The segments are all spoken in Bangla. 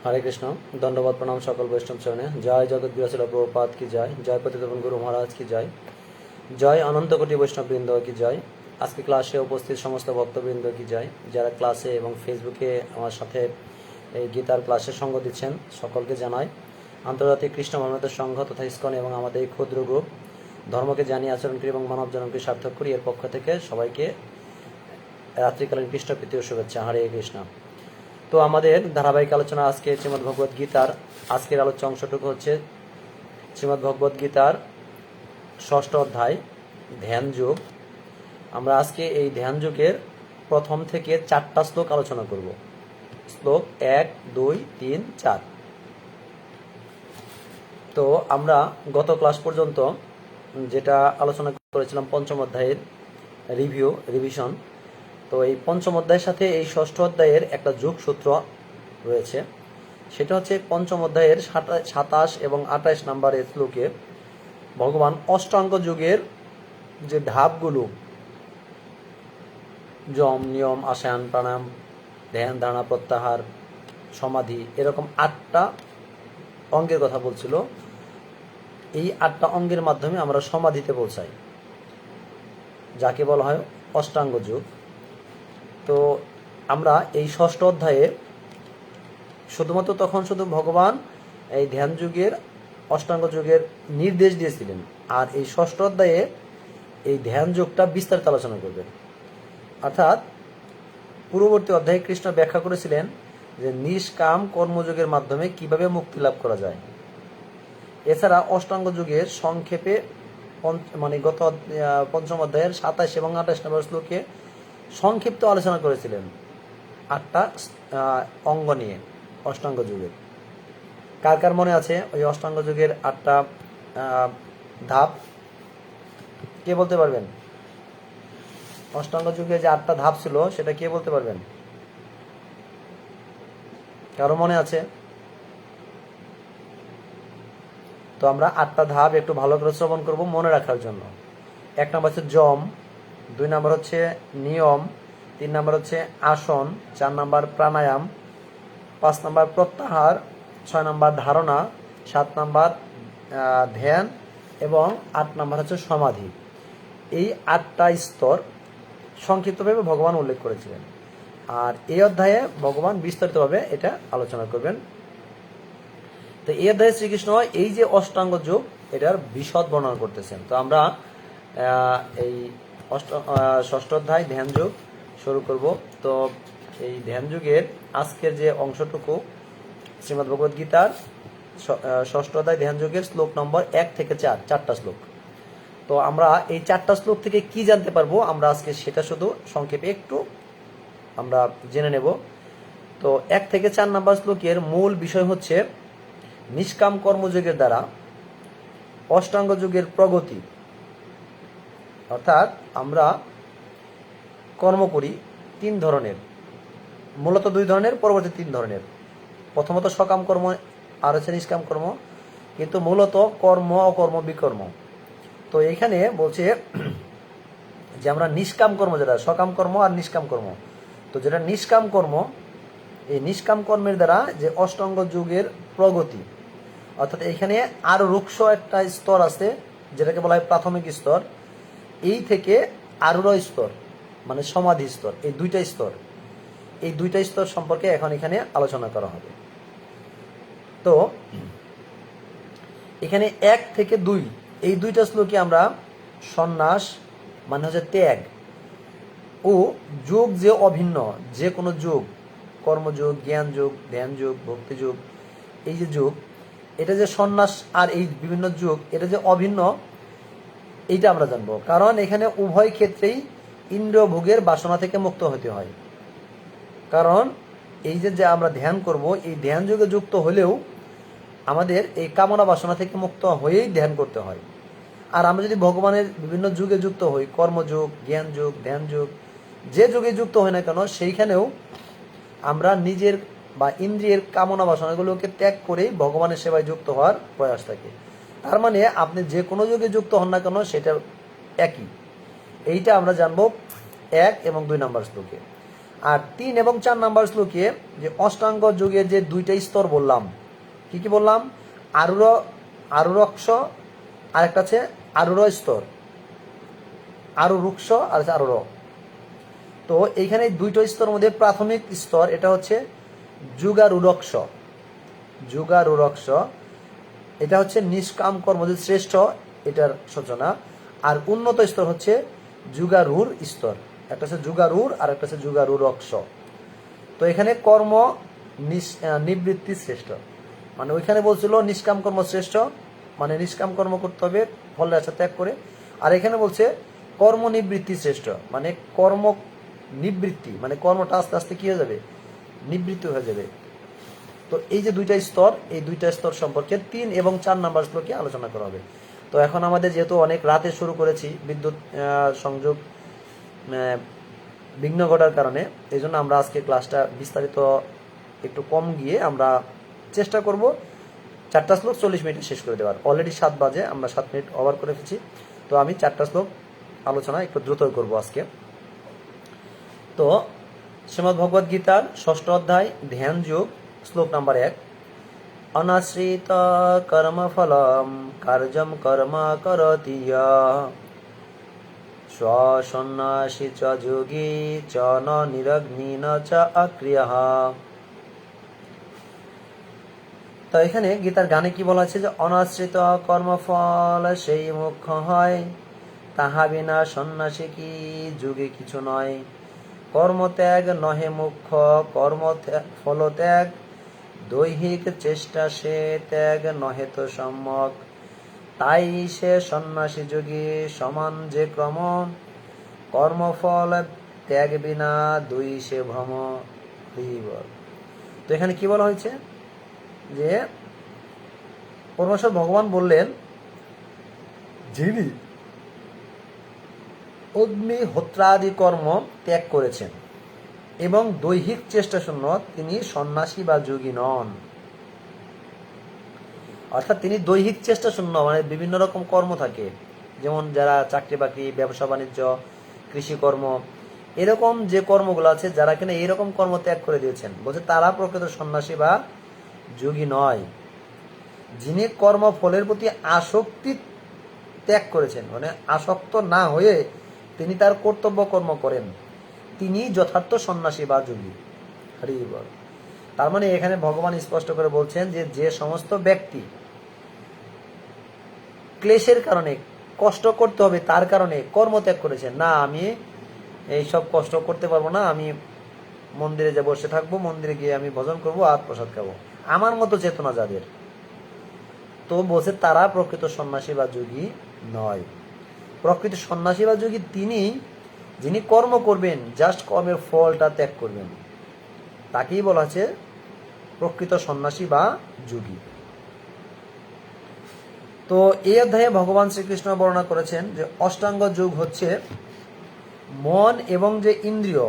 হরে কৃষ্ণ। দণ্ডবাদ প্রণাম সকল বৈষ্ণব চরণে। জয় জগৎ বিরাচিল প্রভুপাদ কি জয়, জয় পতিতপাবন গুরু মহারাজ কি জয়, জয় অনন্ত কোটি বৈষ্ণব বৃন্দ কি জয়। আজকে ক্লাসে উপস্থিত সমস্ত ভক্তবৃন্দ কি জয়, যারা ক্লাসে এবং ফেসবুকে আমার সাথে এই গীতার ক্লাসে সঙ্গ দিচ্ছেন সকলকে জানাই আন্তর্জাতিক কৃষ্ণ ধর্মাবলম্বী সংঘ তথা ইসকন এবং আমাদের এই ক্ষুদ্র গ্রুপ ধর্মকে জানিয়ে আচরণ করি এবং মানব জনমকে সার্থক করি এর পক্ষ থেকে সবাইকে রাত্রিকালীন কৃষ্ণ প্রীতি ও শুভেচ্ছা। হরে কৃষ্ণ। তো আমাদের ধারাবাহিক আলোচনা আজকে শ্রীমদ্ ভগবদ গীতার আজকের আলোচ্য অংশটুকু হচ্ছে শ্রীমদ্ ভগবদ গীতার ৬ষ্ঠ অধ্যায় ধ্যান যোগ। আমরা আজকে এই ধ্যান যোগের প্রথম থেকে ৪টা শ্লোক আলোচনা করব। শ্লোক ১, ২, ৩, ৪। তো আমরা গত ক্লাস পর্যন্ত যেটা আলোচনা করেছিলাম পঞ্চম অধ্যায়ের রিভিশন। তো এই পঞ্চম অধ্যায়ের সাথে এই ষষ্ঠ অধ্যায়ের একটা যোগসূত্র রয়েছে, সেটা হচ্ছে পঞ্চম অধ্যায়ের ২৭ এবং ২৮ নম্বরের শ্লোকে ভগবান অষ্টাঙ্গ যোগের যে ধাপগুলো যম, নিয়ম, আসান, প্রাণায়াম, ধ্যান, ধারণা, প্রত্যাহার, সমাধি, এরকম ৮টা অঙ্গের কথা বলছিল। এই ৮টা অঙ্গের মাধ্যমে আমরা সমাধিতে পৌঁছাই, যাকে বলা হয় অষ্টাঙ্গ যোগ। তো আমরা এই ষষ্ঠ অধ্যায়ে শুধুমাত্র তখন শুধু ভগবান এই ধ্যান যুগের অষ্টাঙ্গ যোগের নির্দেশ দিয়েছিলেন, আর এই ষষ্ঠ অধ্যায়ে এই ধ্যান যোগটা বিস্তারিত আলোচনা করবেন। অর্থাৎ পূর্ববর্তী অধ্যায়ে কৃষ্ণ ব্যাখ্যা করেছিলেন যে নিষ্কাম কর্মযোগের মাধ্যমে কিভাবে মুক্তি লাভ করা যায়। এছাড়া অষ্টাঙ্গ যোগের সংক্ষেপে গত পঞ্চম অধ্যায়ের ২৭ এবং ২৮ নম্বর শ্লোকে সংক্ষিপ্ত আলোচনা করেছিলেন ৮টা অঙ্গ নিয়ে অষ্টাঙ্গ যুগের। কার কার মনে আছে ওই অষ্টাঙ্গ যুগের ৮টা ধাপ? কে বলতে পারবেন? অষ্টাঙ্গ যুগে যে ৮টা ধাপ ছিল সেটা কে বলতে পারবেন? কারো মনে আছে? তো আমরা ৮টা ধাপ একটু ভালো করে শ্রবণ করব মনে রাখার জন্য। ১ নম্বর হচ্ছে যম, ২ নম্বর হচ্ছে নিয়ম, ৩ নম্বর হচ্ছে আসন, ৪ নম্বর প্রাণায়াম, ৫ নম্বর প্রত্যাহার, ৬ নম্বর ধারণা, ৭ নম্বর ধ্যান এবং ৮ নম্বর হচ্ছে সমাধি। এই ৮টা স্তর সংক্ষিপ্তভাবে ভগবান উল্লেখ করেছিলেন, আর এই অধ্যায়ে ভগবান বিস্তারিতভাবে এটা আলোচনা করবেন। তো এই অধ্যায়ে শ্রীকৃষ্ণ এই যে অষ্টাঙ্গ যোগ এটার বিশদ বর্ণনা করতেছেন। তো আমরা এই ষষ্ঠ অধ্যায় ধ্যান যোগ শুরু করব। তো এই ধ্যান যোগের আজকের যে অংশটুকু শ্রীমদ্ ভগবদ গীতার ষষ্ঠ অধ্যায় ধ্যান যোগের শ্লোক নম্বর ১ থেকে ৪, ৪টা শ্লোক। তো আমরা এই ৪টা শ্লোক থেকে কি জানতে পারবো আমরা আজকে সেটা শুধু সংক্ষেপে একটু আমরা জেনে নেব। তো ১ থেকে ৪ নম্বর শ্লোকের মূল বিষয় হচ্ছে নিষ্কাম কর্মযোগের দ্বারা অষ্টাঙ্গ যোগের প্রগতি। অর্থাৎ আমরা কর্ম করি ৩ ধরনের, মূলত ২ ধরনের, পরবর্তী ৩ ধরনের। প্রথমত সকাম কর্ম আর হচ্ছে নিষ্কাম কর্ম, কিন্তু মূলত কর্ম, অকর্ম, বিকর্ম। তো এখানে বলছে যে আমরা নিষ্কাম কর্ম, যেটা সকাম কর্ম আর নিষ্কাম কর্ম, তো যেটা নিষ্কাম কর্ম, এই নিষ্কাম কর্মের দ্বারা যে অষ্টাঙ্গ যোগের প্রগতি, অর্থাৎ এখানে আরো রুক্ষ একটা স্তর আছে যেটাকে বলা হয় প্রাথমিক স্তর, এই থেকে আরো স্তর মানে সমাধি স্তর, এই দুইটা স্তর সম্পর্কে এখন এখানে আলোচনা করা হবে। তো এখানে ১ থেকে ২ এই ২টা শ্লোকে আমরা সন্ন্যাস মানে হচ্ছে ত্যাগ ও যোগ যে অভিন্ন, যে কোনো যোগ, কর্মযোগ, জ্ঞান যোগ, ধ্যান যোগ, ভক্তি যোগ, এই যে যোগ, এটা যে সন্ন্যাস আর এই বিভিন্ন যোগ এটা যে অভিন্ন, এইটা আমরা জানবো। কারণ এখানে উভয় ক্ষেত্রেই ইন্দ্রিয় ভোগের বাসনা থেকে মুক্ত হতে হয়। কারণ এই যে আমরা ধ্যান করব, এই ধ্যান যোগে যুক্ত হলেও আমাদের এই কামনা বাসনা থেকে মুক্ত হয়েই ধ্যান করতে হয়। আর আমরা যদি ভগবানের বিভিন্ন যুগে যুক্ত হই, কর্মযোগ, জ্ঞান যোগ, ধ্যান যোগ, যে যুগে যুক্ত হয় না কেন, সেইখানেও আমরা নিজের বা ইন্দ্রিয়ের কামনা বাসনাগুলোকে ত্যাগ করেই ভগবানের সেবায় যুক্ত হওয়ার প্রয়াস থাকে। তার মানে আপনি যে কোনো যুগে যুক্ত হন না কেন সেটা একই। এইটা আমরা জানবো ১ এবং ২ নম্বর শ্লোকে। আর 3 এবং 4 নাম্বার শ্লোকে যে অষ্টাঙ্গ যোগের যে দুইটা স্তর বললাম, কি কি বললাম? আরুরক্ষ, আরেকটা আছে আরুর স্তর, আরুরুক্ষ আর আছে আরুর। তো এইখানে দুইটা স্তর মধ্যে প্রাথমিক স্তর এটা হচ্ছে যুগারুরক্ষ। যুগারুরক্ষ এটা হচ্ছে নিষ্কাম কর্ম যে শ্রেষ্ঠ, এটার সূচনা। আর উন্নত স্তর হচ্ছে যুগারুর স্তর, একটা হচ্ছে যুগারুর আর একটা হচ্ছে যুগারুরক্ষ। তো এখানে কর্ম নিবৃত্তি শ্রেষ্ঠ, মানে ওইখানে বলছিল নিষ্কাম কর্ম শ্রেষ্ঠ, মানে নিষ্কাম কর্ম করতে হবে ফলের আশা ত্যাগ করে। আর এখানে বলছে কর্ম নিবৃত্তি শ্রেষ্ঠ, মানে কর্ম নিবৃত্তি মানে কর্মটা আস্তে আস্তে কি হয়ে যাবে? নিবৃত্তি হয়ে যাবে। তো এই যে দুইটা স্তর, এই দুইটা স্তর সম্পর্কে 3 এবং 4 নাম্বার শ্লোকে আলোচনা করা হবে। তো এখন আমাদের যেহেতু অনেক রাতে শুরু করেছি, বিদ্যুৎ সংযোগ বিঘ্ন ঘটার কারণে, এই জন্য আমরা আজকে ক্লাসটা বিস্তারিত একটু কম গিয়ে আমরা চেষ্টা করব 4টা শ্লোক 40 মিনিটে শেষ করে দেওয়ার। অলরেডি 7 বাজে, আমরা 7 মিনিট ওভার করে ফেলেছি। তো আমি 4টা শ্লোক আলোচনা একটু দ্রুত করব আজকে। তো শ্রীমদ্ ভগবদ গীতার 6ষ্ঠ অধ্যায় ধ্যান যোগ, শ্লোক নাম্বার 1। অনাশ্রিত কর্মফলম কার্যম কর্ম করতি স্বসন্ন্যাসী চ যোগী চ ন নিরগ্নি ন চ অক্রিয়ঃ। তো এখানে গীতার গানে কি বলা আছে যে অনাশ্রিত কর্মফল সেই মুখ্য হয়, তাহা বিনা সন্ন্যাসী কি যুগে কিছু নয়। কর্মত্যাগ নহে মুখ্য, ফল ত্যাগ দৈহিক চেষ্টা সে ত্যাগ নহে তো সম্যক। তাই সে সন্ন্যাসী যোগী সমান যে ক্রম, কর্মফল ত্যাগ বিনা দুই সে ভ্রম। তো এখানে কি বলা হয়েছে যে পরমেশ্বর ভগবান বললেন যিনি অগ্নিহোত্রাদি কর্ম ত্যাগ করেছেন এবং দৈহিক চেষ্টা শূন্য, তিনি সন্ন্যাসী বা যোগী নন। অর্থাৎ তিনি দৈহিক চেষ্টা শূন্য, মানে বিভিন্ন রকম কর্ম থাকে, যেমন যারা চাকরি বাকরি, ব্যবসা বাণিজ্য, কৃষিকর্ম, এরকম যে কর্মগুলো আছে, যারা কিনা এইরকম কর্ম ত্যাগ করে দিয়েছেন, বলছে তারা প্রকৃত সন্ন্যাসী বা যোগী নয়। যিনি কর্মফলের প্রতি আসক্তি ত্যাগ করেছেন, মানে আসক্ত না হয়ে তিনি তার কর্তব্য কর্ম করেন, তিনি যথার্থ সন্ন্যাসী বা যোগী। হরি বল। তার মানে এখানে ভগবান স্পষ্ট করে বলছেন যে যে সমস্ত ব্যক্তি ক্লেশের কারণে, কষ্ট করতে হবে তার কারণে কর্মত্যাগ করেছেন, না আমি এইসব কষ্ট করতে পারবো না, আমি মন্দিরে যে বসে থাকবো, মন্দিরে গিয়ে আমি ভজন করবো আর প্রসাদ খাবো, আমার মতো চেতনা যাদের, তো বলছে তারা প্রকৃত সন্ন্যাসী বা যোগী নয়। প্রকৃত সন্ন্যাসী বা যোগী তিনি যিনি কর্ম করবেন, জাস্ট কর্মের ফলটা ত্যাগ করবেন, তাকেই বলা আছে প্রকৃত সন্ন্যাসী বা যোগী। তো এই অধ্যায়ে ভগবান শ্রীকৃষ্ণ বর্ণনা করেছেন যে অষ্টাঙ্গ যোগ হচ্ছে মন এবং যে ইন্দ্রিয়,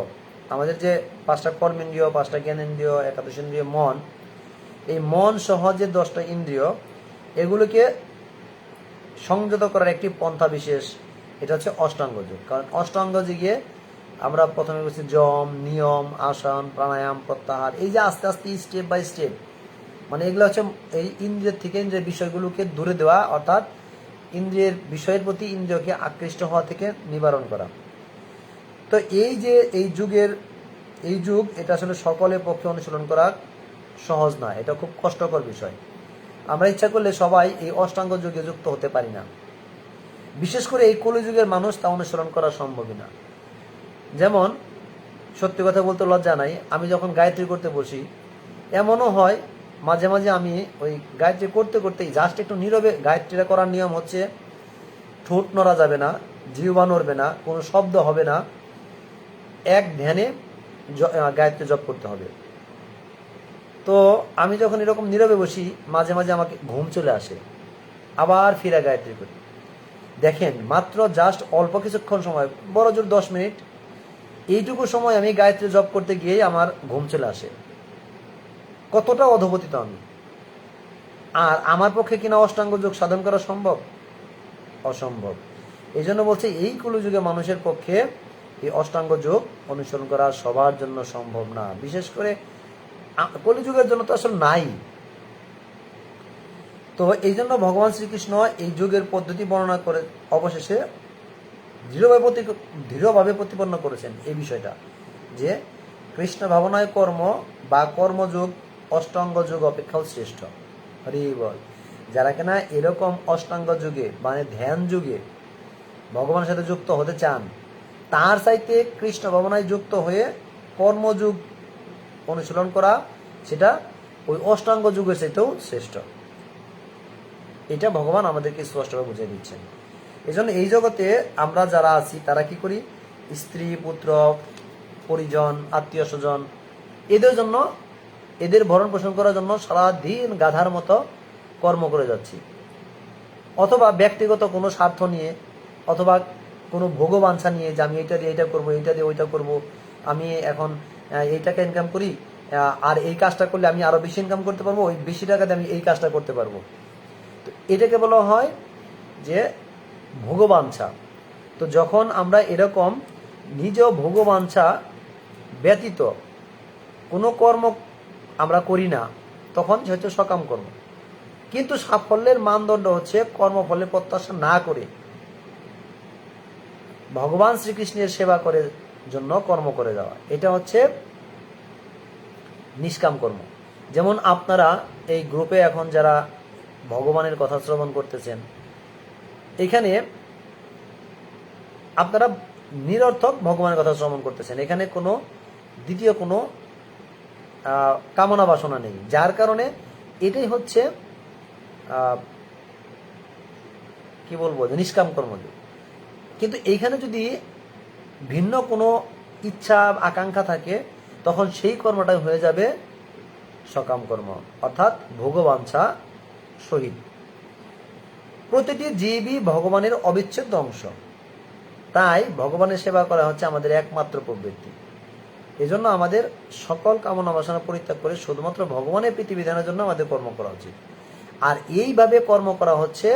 আমাদের যে 5টা কর্মেন্দ্রিয়, 5টা জ্ঞানেন্দ্রিয়, একাদশ ইন্দ্রিয়, মন, এই মন সহ যে 10টা ইন্দ্রিয়, এগুলোকে সংযত করার একটি পন্থা বিশেষ, এটা হচ্ছে অষ্টাঙ্গ যোগ। কারণ অষ্টাঙ্গ যোগে আমরা প্রথমে বলছি যম, নিয়ম, আসন, প্রাণায়াম, প্রত্যাহার, এই যে আস্তে আস্তে স্টেপ বাই স্টেপ, মানে এগুলো হচ্ছে এই ইন্দ্রিয়ের থেকে ইন্দ্রিয়ের বিষয়গুলোকে দূরে দেওয়া, অর্থাৎ ইন্দ্রিয়ের বিষয়ের প্রতি ইন্দ্রিয়কে আকৃষ্ট হওয়া থেকে নিবারণ করা। তো এই যে এই যুগ এটা আসলে সকলের পক্ষে অনুশীলন করা সহজ না, এটা খুব কষ্টকর বিষয়। আমরা ইচ্ছা করলে সবাই এই অষ্টাঙ্গ যুগে যুক্ত হতে পারি না, বিশেষ করে এই কলিযুগের মানুষ তা অনুসরণ করা সম্ভবই না। যেমন সত্যি কথা বলতে লজ্জা নাই, আমি যখন গায়ত্রী করতে বসি, এমনও হয় মাঝে মাঝে আমি ওই গায়ত্রী করতে করতেই জাস্ট একটু নীরবে, গায়ত্রীটা করার নিয়ম হচ্ছে ঠোঁট নড়া যাবে না, জিহ্বা নড়বে না, কোনো শব্দ হবে না, এক ধ্যানে গায়ত্রী জপ করতে হবে। তো আমি যখন এরকম নীরবে বসি, মাঝে মাঝে আমাকে ঘুম চলে আসে, আবার ফিরে গায়ত্রী করি। দেখেন মাত্র জাস্ট অল্প কিছুক্ষণ সময়, বড় জোর 10 মিনিট, এইটুকু সময় আমি গায়ত্রী জপ করতে গিয়েই আমার ঘুম চলে আসে। কতটা অধপতিত আমি! আর আমার পক্ষে কিনা অষ্টাঙ্গ যোগ সাধন করা সম্ভব? অসম্ভব। এই জন্য বলছে এই কলিযুগে মানুষের পক্ষে এই অষ্টাঙ্গ যোগ অনুসরণ করা সবার জন্য সম্ভব না, বিশেষ করে কলিযুগের জন্য তো আসলে নাই। তো এই জন্য ভগবান শ্রীকৃষ্ণ এই যুগের পদ্ধতি বর্ণনা করে অবশেষে দৃঢ়ভাবে প্রতিপন্ন করেছেন এই বিষয়টা, যে কৃষ্ণ ভাবনায় কর্ম বা কর্মযোগ অষ্টাঙ্গ যোগ অপেক্ষাও শ্রেষ্ঠ। হরি বল। যারা কিনা এরকম অষ্টাঙ্গ যুগে মানে ধ্যান যুগে ভগবানের সাথে যুক্ত হতে চান, তার চাইতে কৃষ্ণ ভাবনায় যুক্ত হয়ে কর্মযুগ অনুশীলন করা, সেটা ওই অষ্টাঙ্গ যুগের চাইতেও শ্রেষ্ঠ। এটা ভগবান আমাদেরকে স্পষ্টভাবে বুঝিয়ে দিচ্ছেন। এই জন্য এই জগতে আমরা যারা আছি তারা কি করি, স্ত্রী পুত্র পরিজন আত্মীয় স্বজন এদের জন্য, এদের ভরণ পোষণ করার জন্য সারাদিন গাধার মতো কর্ম করে যাচ্ছি, অথবা ব্যক্তিগত কোনো স্বার্থ নিয়ে, অথবা কোনো ভোগবাঞ্ছা নিয়ে যে আমি এইটা দিয়ে এইটা করবো, এইটা দিয়ে ওইটা করবো, আমি এখন এই টাকা ইনকাম করি, আর এই কাজটা করলে আমি আরো বেশি ইনকাম করতে পারবো, ওই বেশি টাকাতে আমি এই কাজটা করতে পারবো। তো এটাকে বলা হয় যে ভোগবাঞ্ছা। তো যখন আমরা এরকম নিজ ভোগবাঞ্ছা ব্যতীত কোনো কর্ম আমরা করি না, তখন সে হচ্ছে সকাম কর্ম। কিন্তু সাফল্যের মানদণ্ড হচ্ছে কর্মফলের প্রত্যাশা না করে ভগবান শ্রীকৃষ্ণের সেবা করে জন্য কর্ম করে যাওয়া, এটা হচ্ছে নিষ্কাম কর্ম। যেমন আপনারা এই গ্রুপে এখন যারা ভগবানের কথা শ্রবণ করতেছেন, এখানে আপনারা নিরর্থক ভগবানের কথা শ্রবণ করতেছেন, এখানে কোনো দ্বিতীয় কোনো কামনা বাসনা নেই, যার কারণে এটাই হচ্ছে কি বলবো নিষ্কাম কর্ম। কিন্তু এইখানে যদি ভিন্ন কোনো ইচ্ছা আকাঙ্ক্ষা থাকে, তখন সেই কর্মটাই হয়ে যাবে সকাম কর্ম, অর্থাৎ ভোগবাঞ্ছা সহিত। প্রতিটি জীবই ভগবানের অবিচ্ছেদ্য অংশ, তাই ভগবানের সেবা করা হচ্ছে আমাদের একমাত্র প্রবৃত্তি। এজন্য আমাদের সকল কামনা বাসনা পরিত্যাগ করে শুধুমাত্র ভগবানের প্রীতিবিধানের জন্য আমাদের কর্ম করা উচিত। আর এইভাবে কর্ম করা হচ্ছে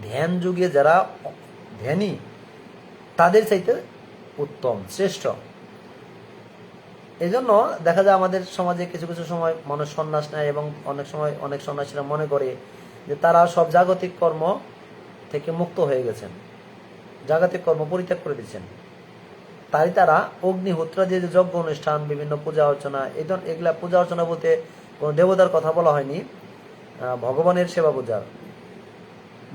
ধ্যান যুগে যারা ধ্যানী তাদের চাইতে উত্তম শ্রেষ্ঠ। এই জন্য দেখা যায় আমাদের সমাজে কিছু কিছু সময় মানুষ সন্ন্যাস নেয়, এবং অনেক সময় অনেক সন্ন্যাসীরা মনে করে যে তারা সব জাগতিক কর্ম থেকে মুক্ত হয়ে গেছেন, জাগতিক কর্ম পরিত্যাগ করে দিচ্ছেন। তাই তারা অগ্নিহোত্র যে যজ্ঞ অনুষ্ঠান, বিভিন্ন পূজা অর্চনা, এগুলা পূজা অর্চনা বলতে কোনো দেবতার কথা বলা হয়নি, ভগবানের সেবা পূজার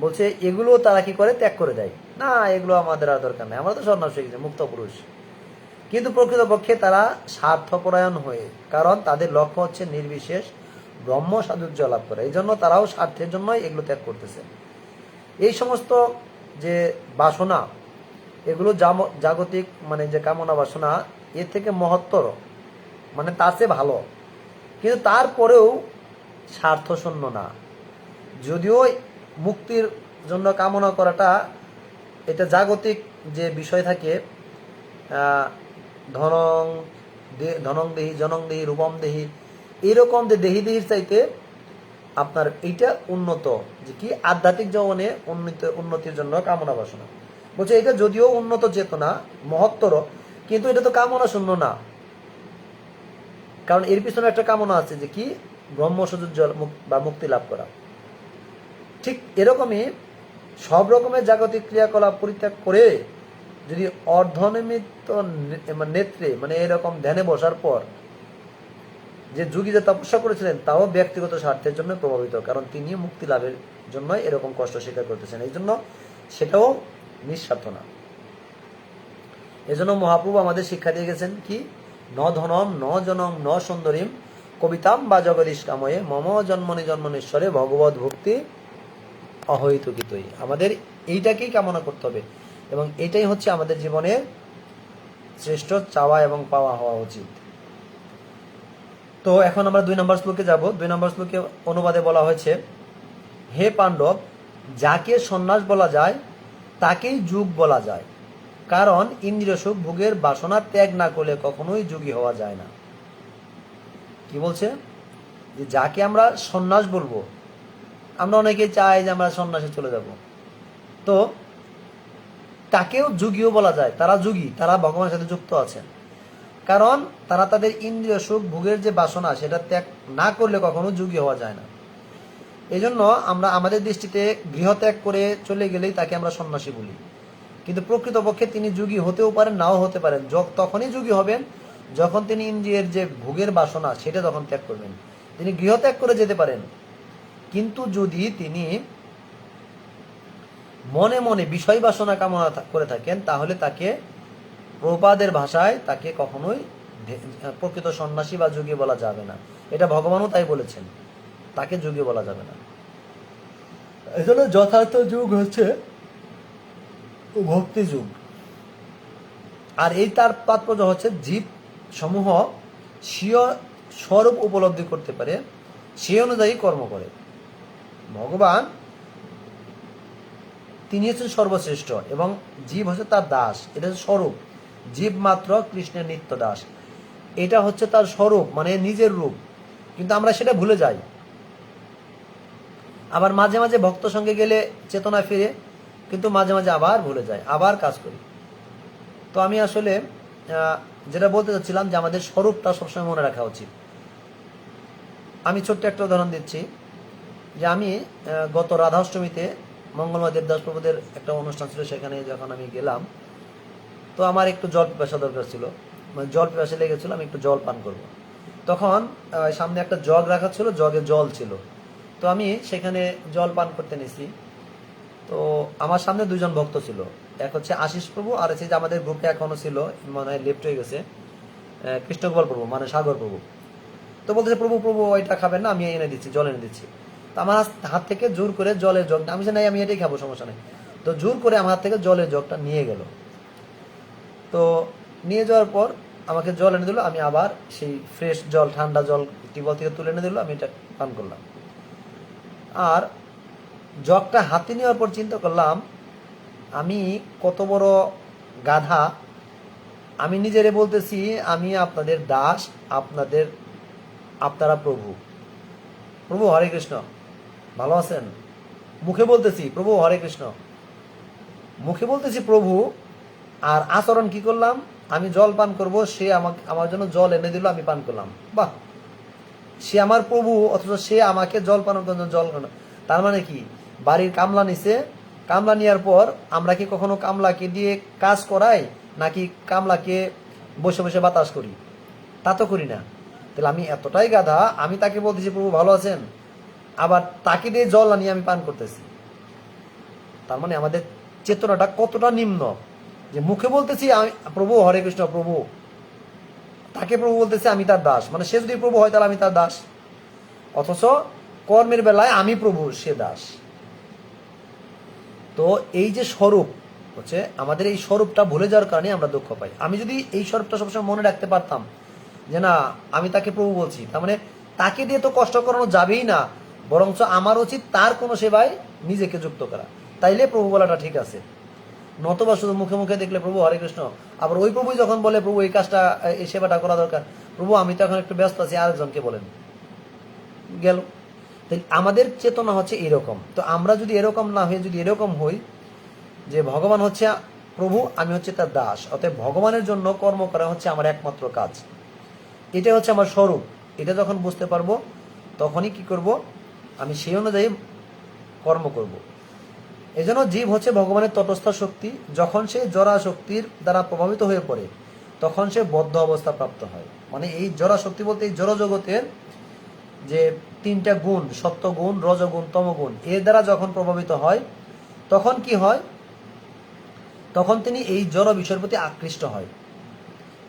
বলছে, এগুলো তারা কি করে ত্যাগ করে দেয়। না, এগুলো আমাদের আর দরকার নেই, আমরা তো সন্ন্যাস হয়ে গেছি, মুক্ত পুরুষ। কিন্তু প্রকৃতপক্ষে তারা স্বার্থপরায়ণ হয়ে, কারণ তাদের লক্ষ্য হচ্ছে নির্বিশেষ ব্রহ্ম সাযুজ্য লাভ করা, এই জন্য তারাও স্বার্থের জন্যই এগুলো ত্যাগ করতেছে। এই সমস্ত যে বাসনা, এগুলো জাগতিক মানে যে কামনা বাসনা, এর থেকে মহত্তর, মানে তার চেয়ে ভালো, কিন্তু তারপরেও স্বার্থ শূন্য না। যদিও মুক্তির জন্য কামনা করাটা এটা জাগতিক যে বিষয় থাকে, ধনং দেহি জনং দেহি রূপম দেহি, এইরকম যে দেহি দেহির চাইতে আপনার এইটা উন্নত, যে কি আধ্যাত্মিক জীবনে উন্নতির জন্য কামনা বাসনা বলছে। এটা যদিও উন্নত চেতনা মহত্তর, কিন্তু এটা তো কামনা শূন্য না, কারণ এর পিছনে একটা কামনা আছে যে কি ব্রহ্মসুযোজ্য বা মুক্তি লাভ করা। ঠিক এরকমই সব রকমের জাগতিক ক্রিয়াকলাপ পরিত্যাগ করে যদি অর্ধনিমিত্ত নেত্রে মানে এরকম ধ্যানে বসার পর যে যোগী যে তপস্যা করেছিলেন, তাও ব্যক্তিগত স্বার্থের জন্য প্রভাবিত, কারণ তিনি মুক্তি লাভের জন্য এরকম কষ্ট স্বীকার করতেছেন, এই জন্য সেটাও নিঃস্বার্থ না। এই জন্য মহাপ্রভু আমাদের শিক্ষা দিয়ে গেছেন কি, ন ধনম ন জনম ন সুন্দরীম কবিতাম বা জগদীশ কাময়ে মম জন্মনি জন্মনেশ্বরে ভগবত ভক্তি অহৈতুকিতই। আমাদের এইটাকেই কামনা করতে হবে, এবং এটাই হচ্ছে আমাদের জীবনের শ্রেষ্ঠ চাওয়া এবং পাওয়া হওয়া উচিত। তো এখন আমরা 2 নম্বর শ্লোকে যাব। 2 নম্বর শ্লোকে অনুবাদে বলা হয়েছে, হে পাণ্ডব, যাকে সন্ন্যাস বলা যায় তাকেই যুগ বলা যায়, কারণ ইন্দ্রিয় সুখ ভোগের বাসনা ত্যাগ না করলে কখনোই যোগী হওয়া যায় না। কি বলছে, যে যাকে আমরা সন্ন্যাস বলবো, আমরা অনেকে চাই যে আমরা সন্ন্যাসে চলে যাব, তো তাকেও যোগীও বলা যায়, তারা যোগী, তারা ভগবানের সাথে যুক্ত আছেন। কারণ তারা তাদের ইন্দ্রিয় সুখ ভোগের যে বাসনা সেটা ত্যাগ না করলে কখনো যোগী হওয়া যায় না। এই জন্য আমরা আমাদের দৃষ্টিতে গৃহত্যাগ করে চলে গেলেই তাকে আমরা সন্ন্যাসী বলি, কিন্তু প্রকৃতপক্ষে তিনি যোগী হতেও পারেন, নাও হতে পারেন। তখনই যোগী হবেন যখন তিনি ইন্দ্রিয়ের যে ভোগের বাসনা সেটা তখন ত্যাগ করবেন। তিনি গৃহত্যাগ করে যেতে পারেন, কিন্তু যদি তিনি মনে মনে বিষয় বাসনা কামনা করে থাকেন তাহলে তাকে প্রভুপাদের ভাষায় তাকে কখনোই প্রকৃত সন্ন্যাসী বা যোগী বলা যাবে না। এটা ভগবানও তাই বলেছেন, তাকে যোগী বলা যাবে না। এই জন্য যথার্থ যুগ হচ্ছে ভক্তি যুগ। আর এই তার তাৎপর্য হচ্ছে জীব সমূহ স্বীয় স্বরূপ উপলব্ধি করতে পারে, সেই অনুযায়ী কর্ম করে। ভগবান তিনি হচ্ছেন সর্বশ্রেষ্ঠ এবং জীব হচ্ছে তার দাস, এটা হচ্ছে স্বরূপ। জীব মাত্র কৃষ্ণের নিত্য দাস, এটা হচ্ছে তার স্বরূপ, মানে নিজের রূপ। কিন্তু আমরা সেটা ভুলে যাই। আবার মাঝে মাঝে ভক্ত সঙ্গে গেলে চেতনা ফিরে, কিন্তু মাঝে মাঝে আবার ভুলে যায়, আবার কাজ করি। তো আমি আসলে যেটা বলতে চাচ্ছিলাম যে আমাদের স্বরূপটা সবসময় মনে রাখা উচিত। আমি ছোট্ট একটা উদাহরণ দিচ্ছি যে আমি গত রাধাষ্টমীতে মঙ্গলময় দেবদাস প্রভুদের একটা অনুষ্ঠান ছিল, সেখানে যখন আমি গেলাম তো আমার একটু জল পিপাসা দরকার ছিল, মানে জল পিপাসা লেগেছিল, আমি একটু জল পান করব। তখন সামনে একটা জগ রাখা ছিল, জগে জল ছিল, তো আমি সেখানে জল পান করতে নিছি। তো আমার সামনে দুজন ভক্ত ছিল, এক হচ্ছে আশিস প্রভু, আর হচ্ছে যে আমাদের গ্রুপে এখনো ছিল, মানে লেফট হয়ে গেছে, কৃষ্ণগোপাল প্রভু, মানে সাগর প্রভু। তো বলতেছে প্রভু প্রভু ওইটা খাবেন না, আমি এনে দিচ্ছি, জল এনে দিচ্ছি। তো আমার হাত থেকে জোর করে জলের জগ, আমি যে নাই আমি এটাই খাবো, সমস্যা নেই। তো জোর করে আমার হাত থেকে জলের জগটা নিয়ে গেল। তো নিয়ে যাওয়ার পর আমাকে জল এনে দিল, আমি আবার সেই ফ্রেশ জল, ঠান্ডা জল টিউবওয়েল থেকে তুলে এনে দিল, আমি এটা পান করলাম। আর জগটা হাতে নেওয়ার পর চিন্তা করলাম আমি কত বড় গাধা। আমি নিজেরে বলতেছি আমি আপনাদের দাস, আপনারা প্রভু। প্রভু হরে কৃষ্ণ, ভালো আছেন? মুখে বলতেছি প্রভু হরে কৃষ্ণ, মুখে বলতেছি প্রভু, আর আচরণ কি করলাম, আমি জল পান করব, সে আমার জন্য জল এনে দিল, আমি পান করলাম। বাহ, সে আমার প্রভু অথচ সে আমাকে জল পানের জন্য জল। তার মানে কি, বাড়ির কামলা নিছে, কামলা নেওয়ার পর আমরা কি কখনো কামলাকে দিয়ে কাজ করাই, নাকি কামলাকে বসে বসে বাতাস করি? তা তো করি না। তাহলে আমি এতটাই গাধা, আমি তাকে বলতেছি প্রভু ভালো আছেন, আবার তাকে দিয়ে জল আনিয়ে আমি পান করতেছি। তার মানে আমাদের চেতনাটা কতটা নিম্ন, যে মুখে বলতেছি আমি প্রভু হরে কৃষ্ণ প্রভু, তাকে প্রভু বলতেছি আমি তার দাস, মানে সে যদি প্রভু হয় তাহলে আমি তার দাস, অথচ কর্মের বেলায় আমি প্রভু, সে দাস। তো এই যে স্বরূপ হচ্ছে, আমাদের এই স্বরূপটা ভুলে যাওয়ার কারণে আমরা দুঃখ পাই। আমি যদি এই স্বরূপটা সবসময় মনে রাখতে পারতাম যে না আমি তাকে প্রভু বলছি, তার মানে তাকে দিয়ে তো কষ্ট করানো যাবেই না, বরঞ্চ আমার উচিত তার কোনো সেবায় নিজেকে যুক্ত করা, তাইলে প্রভু বলাটা ঠিক আছে। নতবা শুধু মুখে মুখে দেখলে প্রভু হরে কৃষ্ণ, আবার ওই প্রভুই যখন বলে প্রভু এই কাজটা এই সেবাটা করা দরকার, প্রভু আমি তো এখন একটু ব্যস্ত আছি, আরেকজনকে বলেন, গেল। তাই আমাদের চেতনা হচ্ছে এরকম। তো আমরা যদি এরকম না হয়ে যদি এরকম হই যে ভগবান হচ্ছে প্রভু, আমি হচ্ছে তার দাস, অতএব ভগবানের জন্য কর্ম করা হচ্ছে আমার একমাত্র কাজ, এটা হচ্ছে আমার স্বরূপ, এটা যখন বুঝতে পারবো তখনই কি করব, আমি সেই অনুযায়ী কর্ম করব। এই জন্য জীব হচ্ছে ভগবানের তটস্থ শক্তি, যখন সে জড়া শক্তির দ্বারা প্রভাবিত হয়ে পড়ে তখন সে বদ্ধ অবস্থা প্রাপ্ত হয়। মানে এই জড়া শক্তি বলতে এই জড় জগতের যে তিনটা গুণ, সত্য গুণ, রজগুণ, তমগুণ, এর দ্বারা যখন প্রভাবিত হয় তখন কি হয়, তখন তিনি এই জড় বিষয়ের প্রতি আকৃষ্ট হয়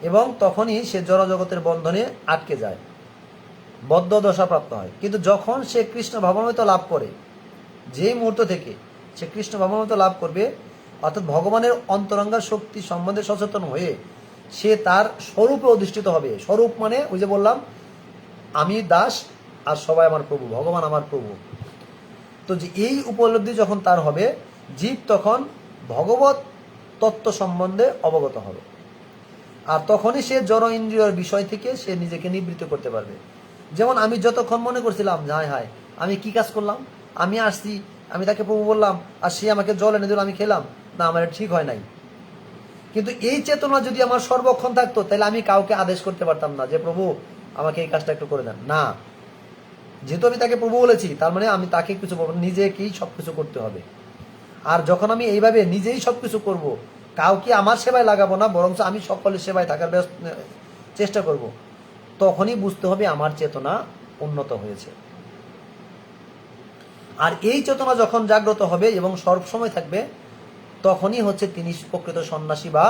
এবং তখনই সে জড় জগতের বন্ধনে আটকে যায়, বদ্ধ দশা প্রাপ্ত হয়। কিন্তু যখন সে কৃষ্ণ ভাবামৃত লাভ করে, যে মুহূর্ত থেকে সে কৃষ্ণ ভাবামৃত লাভ করবে, অর্থাৎ ভগবানের অন্তরঙ্গা শক্তি সম্বন্ধে সচেতন হয়ে সে তার স্বরূপে অধিষ্ঠিত হবে। স্বরূপ মানে ওই যে বললাম আমি দাস আর সবাই আমার প্রভু, ভগবান আমার প্রভু। তো যে এই উপলব্ধি যখন তার হবে, জীব তখন ভগবত তত্ত্ব সম্বন্ধে অবগত হবে, আর তখনই সে জড় ইন্দ্রিয়র বিষয় থেকে সে নিজেকে নিবৃত্ত করতে পারবে। যেমন আমি যতক্ষণ মনে করছিলাম হায় হায় আমি কি কাজ করলাম, আমি আসছি, আমি তাকে প্রভু বললাম আর সে আমাকে জল এনে দিল, আমি খেলাম, না আমার ঠিক হয় নাই, কিন্তু এই চেতনা যদি আমার সর্বক্ষণ থাকতো, তাহলে আমি কাউকে আদেশ করতে পারতাম না যে প্রভু আমাকে এই কাজটা একটু করে দেন। না, যেহেতু আমি তাকে প্রভু বলেছি, তার মানে আমি তাকে কিছু বলবো, নিজেকেই সবকিছু করতে হবে। আর যখন আমি এইভাবে নিজেই সবকিছু করব, কাউকে আমার সেবায় লাগাবো না, বরং আমি সকলের সেবায় থাকার চেষ্টা করব, তখনই বুঝতে হবে আমার চেতনা উন্নত হয়েছে। আর এই চেতনা যখন জাগ্রত হবে এবং সবসময় থাকবে, তখনই হচ্ছে তিনি প্রকৃত সন্ন্যাসী বা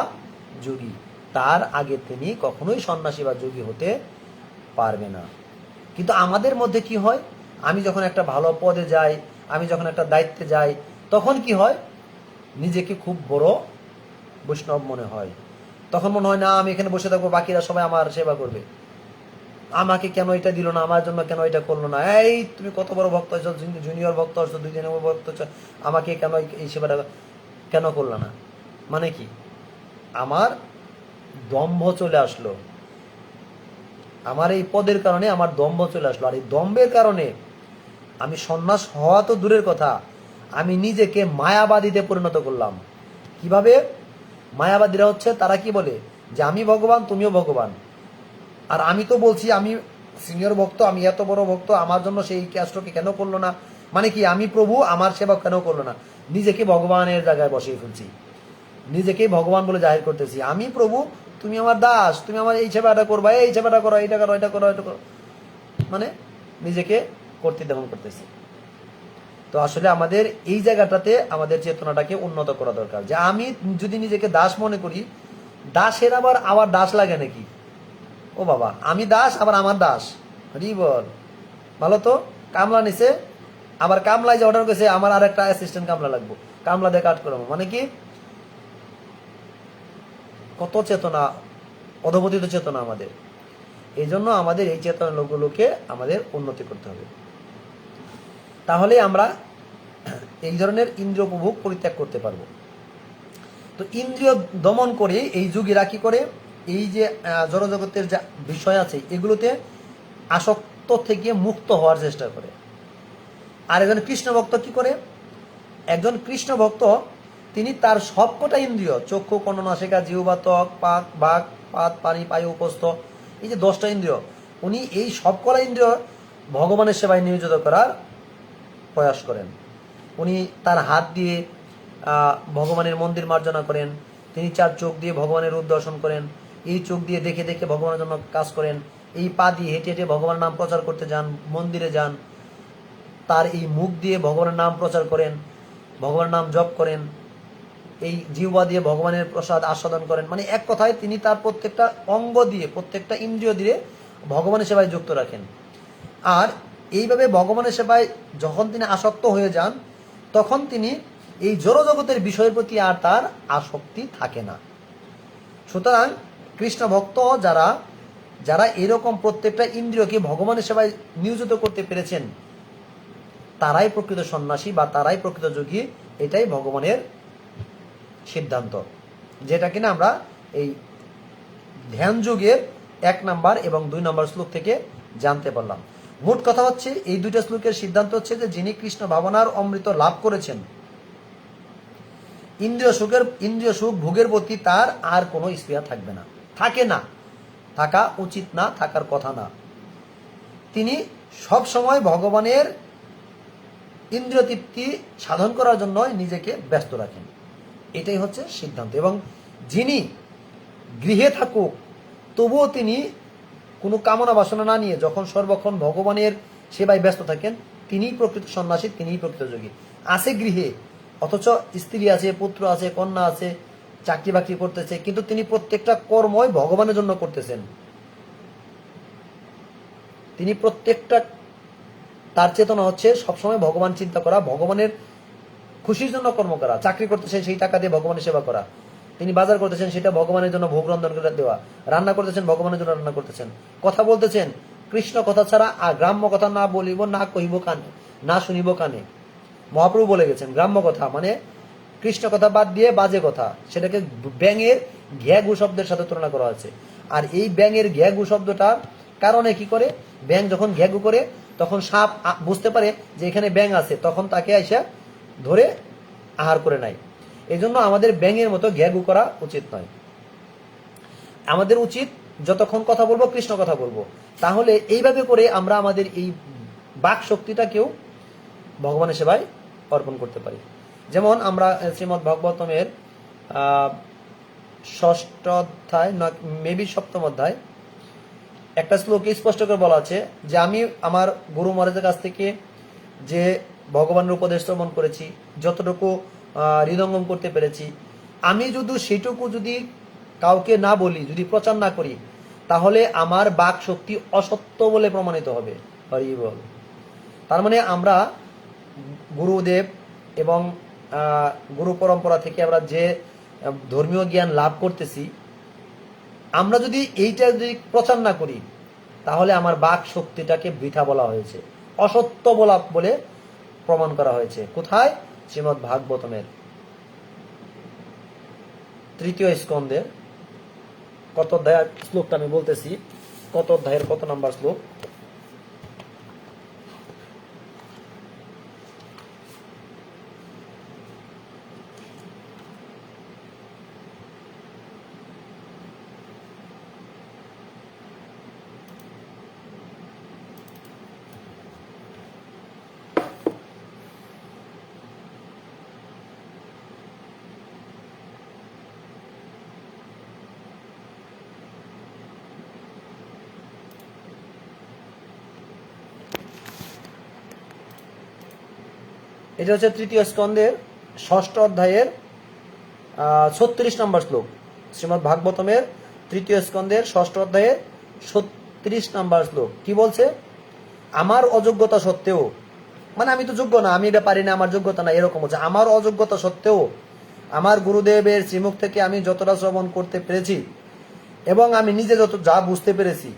যোগী। তার আগে তিনি কখনোই সন্ন্যাসী বা যোগী হতে পারবে না। কিন্তু আমাদের মধ্যে কি হয়, আমি যখন একটা ভালো পদে যাই, আমি যখন একটা দায়িত্বে যাই, তখন কি হয়, নিজেকে খুব বড় বৈষ্ণব মনে হয়। তখন মনে হয় না আমি এখানে বসে থাকবো, বাকিরা সবাই আমার সেবা করবে, আমাকে কেন এটা দিল না, আমার জন্য কেন এটা করলো না, এই তুমি কত বড় ভক্ত হয়েছো, জুনিয়র ভক্ত হচ্ছো, 2 নম্বর ভক্ত হচ্ছো, আমাকে কেন এই সেবাটা কেন করলো না। মানে কি, আমার দম্ভ চলে আসলো, আমার এই পদের কারণে আমার দম্ভ চলে আসলো। আর এই দম্ভের কারণে আমি সন্ন্যাস হওয়া তো দূরের কথা, আমি নিজেকে মায়াবাদীতে পরিণত করলাম। কিভাবে? মায়াবাদীরা হচ্ছে, তারা কি বলে যে আমি ভগবান, তুমিও ভগবান। আর আমি তো বলছি আমি সিনিয়র ভক্ত, আমি এত বড় ভক্ত, আমার জন্য সেই কাজটাকে কেন করলো না। মানে কি, আমি প্রভু, আমার সেবা কেন করলো না। নিজেকে ভগবানের জায়গায় বসিয়ে ফেলছি, নিজেকেই ভগবান বলে জাহির করতেছি, আমি প্রভু, তুমি আমার দাস, তুমি আমার এই সেবাটা করবা, এই সেবাটা করো, এটা করো, এটা করো, এটা করো, মানে নিজেকে কর্তৃত্ব করতেছি। তো আসলে আমাদের এই জায়গাটাতে আমাদের চেতনাটাকে উন্নত করা দরকার, যে আমি যদি নিজেকে দাস মনে করি, দাসের আবার দাস লাগে নাকি? ও বাবা, আমি দাস আবার আমার দাস, বল ভালো তো, কামলা নিছে, আবার কামলায় যে অর্ডার করেছে আমার আর একটা অ্যাসিস্ট্যান্ট কামলা লাগবো, কামলা দিয়ে কাজ করবো। মানে কি, কত চেতনা, অধপতিত চেতনা আমাদের। এই জন্য আমাদের এই চেতনাগুলোকে আমাদের উন্নতি করতে হবে, তাহলে আমরা এই ধরনের ইন্দ্রিয় উপভোগ পরিত্যাগ করতে পারবো। তো ইন্দ্রিয় দমন করে এই যোগীরা কি করে, এই যে জড়জগতের যা বিষয় আছে এগুলোতে আসক্ত থেকে মুক্ত হওয়ার চেষ্টা করে। আর একজন কৃষ্ণ ভক্ত কি করে, একজন কৃষ্ণ ভক্ত তিনি তার সবকটা ইন্দ্রিয়, চক্ষু, কর্ণ, নাসিকা, জিহ্বা, ত্বক, পাক, বাক, পাত, পানি, পায়ু, উপস্থ, এই যে 10টা ইন্দ্রিয়, উনি এই সবকটা ইন্দ্রিয় ভগবানের সেবায় নিয়োজিত করার প্রয়াস করেন। উনি তার হাত দিয়ে ভগবানের মন্দির মার্জনা করেন, তিনি 4 চোখ দিয়ে ভগবানের রূপ দর্শন করেন, এই চোখ দিয়ে দেখে দেখে ভগবানের জন্য কাজ করেন, এই পা দিয়ে হেঁটে হেঁটে ভগবানের নাম প্রচার করতে যান, মন্দিরে যান, তার এই মুখ দিয়ে ভগবানের নাম প্রচার করেন, ভগবানের নাম জপ করেন, এই জিহ্বা দিয়ে ভগবানের প্রসাদ আস্বাদন করেন। মানে এক কথায় তিনি তার প্রত্যেকটা অঙ্গ দিয়ে, প্রত্যেকটা ইন্দ্রিয় দিয়ে ভগবানের সেবায় যুক্ত রাখেন। আর এইভাবে ভগবানের সেবায় যখন তিনি আসক্ত হয়ে যান, তখন তিনি এই জড়জগতের বিষয়ের প্রতি আর তার আসক্তি থাকে না। সুতরাং কৃষ্ণ ভক্ত যারা যারা এরকম প্রত্যেকটা ইন্দ্রিয়কে ভগবানের সেবায় নিয়োজিত করতে পেরেছেন, তারাই প্রকৃত সন্ন্যাসী বা তারাই প্রকৃত যোগী। এটাই ভগবানের সিদ্ধান্ত, যেটা কিনা আমরা এই ধ্যান যুগের 1 নম্বর এবং 2 নম্বর শ্লোক থেকে জানতে পারলাম। মোট কথা হচ্ছে, এই 2টা শ্লোকের সিদ্ধান্ত হচ্ছে যে যিনি কৃষ্ণ ভাবনার অমৃত লাভ করেছেন, ইন্দ্রিয় সুখ ভোগের প্রতি তার আর কোনো স্পৃহা থাকবে না, থাকে না, থাকা উচিত না, থাকার কথা না। তিনি সব সময় ভগবানের ইন্দ্রিয় তৃপ্তি সাধন করার জন্য নিজেকে ব্যস্ত রাখেন, এটাই হচ্ছে সিদ্ধান্ত। এবং যিনি গৃহে থাকুক, তবুও তিনি কোনো কামনা বাসনা না নিয়ে যখন সর্বক্ষণ ভগবানের সেবায় ব্যস্ত থাকেন, তিনিই প্রকৃত সন্ন্যাসী, তিনিই প্রকৃত যোগী। আছে গৃহে, অথচ স্ত্রী আছে, পুত্র আছে, কন্যা আছে, চাকরি বাকরি করতেছে, কিন্তু তিনি প্রত্যেকটা কর্মই ভগবানের জন্য করতেছেন। তিনি প্রত্যেকটা, তার চেতনা হচ্ছে সবসময় ভগবান চিন্তা করা, ভগবানের খুশির জন্য কর্ম করা। চাকরি করতেছেন, সেই টাকা দিয়ে ভগবানের সেবা করা। তিনি বাজার করতেছেন, সেটা ভগবানের জন্য ভোগ রন্ধন করে দেওয়া। রান্না করতেছেন, ভগবানের জন্য রান্না করতেছেন। কথা বলতেছেন, কৃষ্ণ কথা ছাড়া আর গ্রাম্য কথা না বলিব, না কহিব কানে, না শুনিব কানে। মহাপ্রভু বলে গেছেন, গ্রাম্য কথা মানে কৃষ্ণ কথা বাদ দিয়ে বাজে কথা, সেটাকে ব্যাঙের ঘ্যাগু শব্দের সাথে তুলনা করা হয়েছে। আর এই ব্যাঙের ঘ্যাগু শব্দটার কারণে কি করে, ব্যাঙ যখন ঘ্যাগু করে, তখন সাপ বুঝতে পারে যে এখানে ব্যাঙ আছে, তখন তাকে আইসা ধরে আহার করে নেয়। এই জন্য আমাদের ব্যাঙের মতো ঘ্যাগু করা উচিত নয়। আমাদের উচিত যতক্ষণ কথা বলবো কৃষ্ণ কথা বলবো। তাহলে এইভাবে করে আমরা আমাদের এই বাক শক্তিটাকেও ভগবানের সেবায় অর্পণ করতে পারি। যেমন আমরা শ্রীমদ্ ভাগবতমের 6ষ্ঠ অধ্যায়, মেবি 7ম অধ্যায়, একটা শ্লোকে স্পষ্ট করে বলা আছে যে আমি আমার গুরু মহারাজের কাছ থেকে যে ভগবানের উপদেশ শ্রবণ করেছি, যতটুকু হৃদয়ঙ্গম করতে পেরেছি, আমি যদি সেইটুকু যদি কাউকে না বলি, যদি প্রচার না করি, তাহলে আমার বাক শক্তি অসত্য বলে প্রমাণিত হবে। হরি বল। তার মানে আমরা গুরুদেব এবং গুরু পরম্পরা থেকে আমরা যে ধর্মীয় জ্ঞান লাভ করতেছি, আমরা যদি এইটা যদি প্রচার না করি, তাহলে আমার বাক শক্তিটাকে বৃথা বলা হয়েছে, অসত্য বলা বলে প্রমাণ করা হয়েছে। কোথায়? শ্রীমদ্ ভাগবতমের 3য় স্কন্ধের কত অধ্যায়ের শ্লোকটা আমি বলতেছি, কত অধ্যায়ের কত নাম্বার শ্লোক। এটা হচ্ছে 3য় স্কন্ধের 6ষ্ঠ অধ্যায়ের 36 নম্বর শ্লোক। শ্রীমদ্ ভাগবতমের 3য় স্কন্ধের 6ষ্ঠ অধ্যায়ের 36 নম্বর শ্লোক কি বলছে? আমার অযোগ্যতা সত্ত্বেও, মানে আমি তো যোগ্য না, আমি এটা পারি না, আমার যোগ্যতা না, এরকম হচ্ছে। আমার অযোগ্যতা সত্ত্বেও আমার গুরুদেবের শ্রীমুখ থেকে আমি যতটা শ্রবণ করতে পেরেছি এবং আমি নিজে যত যা বুঝতে পেরেছি,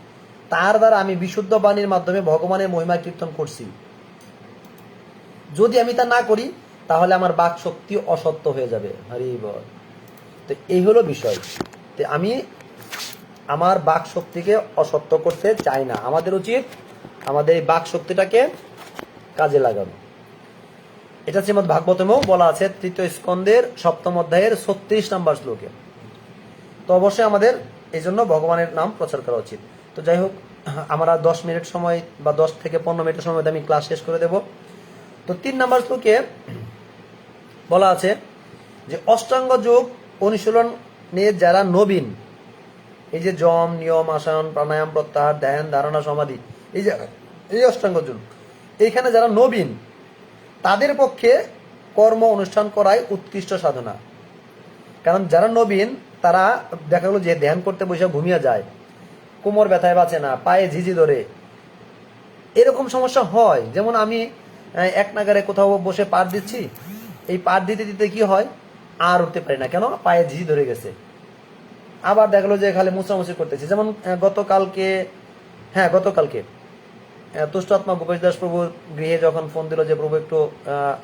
তার দ্বারা আমি বিশুদ্ধ বাণীর মাধ্যমে ভগবানের মহিমা কীর্তন করছি। যদি আমি তা না করি, তাহলে আমার বাক শক্তি অসত্য হয়ে যাবে। হরি বল। তো এই হলো বিষয়। তো আমি আমার বাক শক্তিকে অসত্য করতে চাই না। আমাদের উচিত আমাদের এই বাক শক্তিটাকে কাজে লাগানো। এটা শ্রীমদ্ ভাগবতমেও বলা আছে 3য় স্কন্ধের 7ম অধ্যায়ের 36 নম্বর শ্লোকে। তো অবশ্যই আমাদের এই জন্য ভগবানের নাম প্রচার করা উচিত। তো যাই হোক, আমরা 10 মিনিট সময় বা 10 থেকে 15 মিনিটের সময় আমি ক্লাস শেষ করে দেব। তো 3 নম্বর শ্লোকে বলা আছে যে অষ্টাঙ্গ যোগ অনুশীলনে যারা নবীন, এই যে যম, নিয়ম, আসন, প্রাণায়াম, প্রত্যাহার, ধ্যান, ধারণা, সমাধি, এই যে এই অষ্টাঙ্গ যোগ, এইখানে যারা নবীন তাদের পক্ষে কর্ম অনুষ্ঠান করাই উৎকৃষ্ট সাধনা। কারণ যারা নবীন তারা দেখা গেলো যে ধ্যান করতে বসে ঘুমিয়ে যায়, কোমর ব্যথায় বাঁচে না, পায়ে ঝিঝি ধরে, এরকম সমস্যা হয়। যেমন আমি এক নাগারে কোথাও বসে পার দিচ্ছি, এই পার দিতে দিতে কি হয়, আর উঠতে পারি না, কেন? পায়ে ঝিঝি ধরে গেছে। আবার দেখলো যে খালি মুছামুছি করতেছি। যেমন গতকালকে তুষ্ট আত্মা ভূপেশ দাস প্রভুর গৃহে যখন ফোন দিল যে প্রভু একটু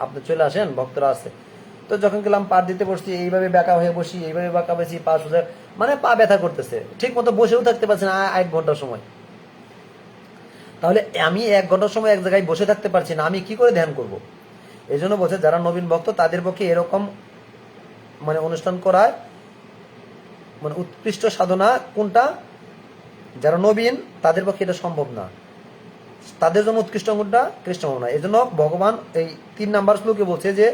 আপনি চলে আসেন, ভক্তরা আছে। তো যখন গেলাম পার দিতে বসছি, এইভাবে বেঁকা হয়ে বসি, এইভাবে বাঁকা বসি, পা সোজা, মানে পা ব্যথা করতেছে, ঠিক মতো বসেও থাকতে পারছি না 1 ঘন্টার সময়। তাহলে আমি 1 ঘন্টার সময় এক জায়গায় বসে থাকতে পারছি না, আমি কি করে ধ্যান করব? এই জন্য বলছে যারা নবীন ভক্ত তাদের পক্ষে এরকম মানে অনুষ্ঠান করার মানে উৎকৃষ্ট সাধনা কোনটা? যারা নবীন তাদের পক্ষে এটা সম্ভব না, তাদের জন্য উৎকৃষ্ট কোনটা? কৃষ্ণ ভাবনা। এই জন্য ভগবান এই 3 নম্বর শ্লোকে বলছে যে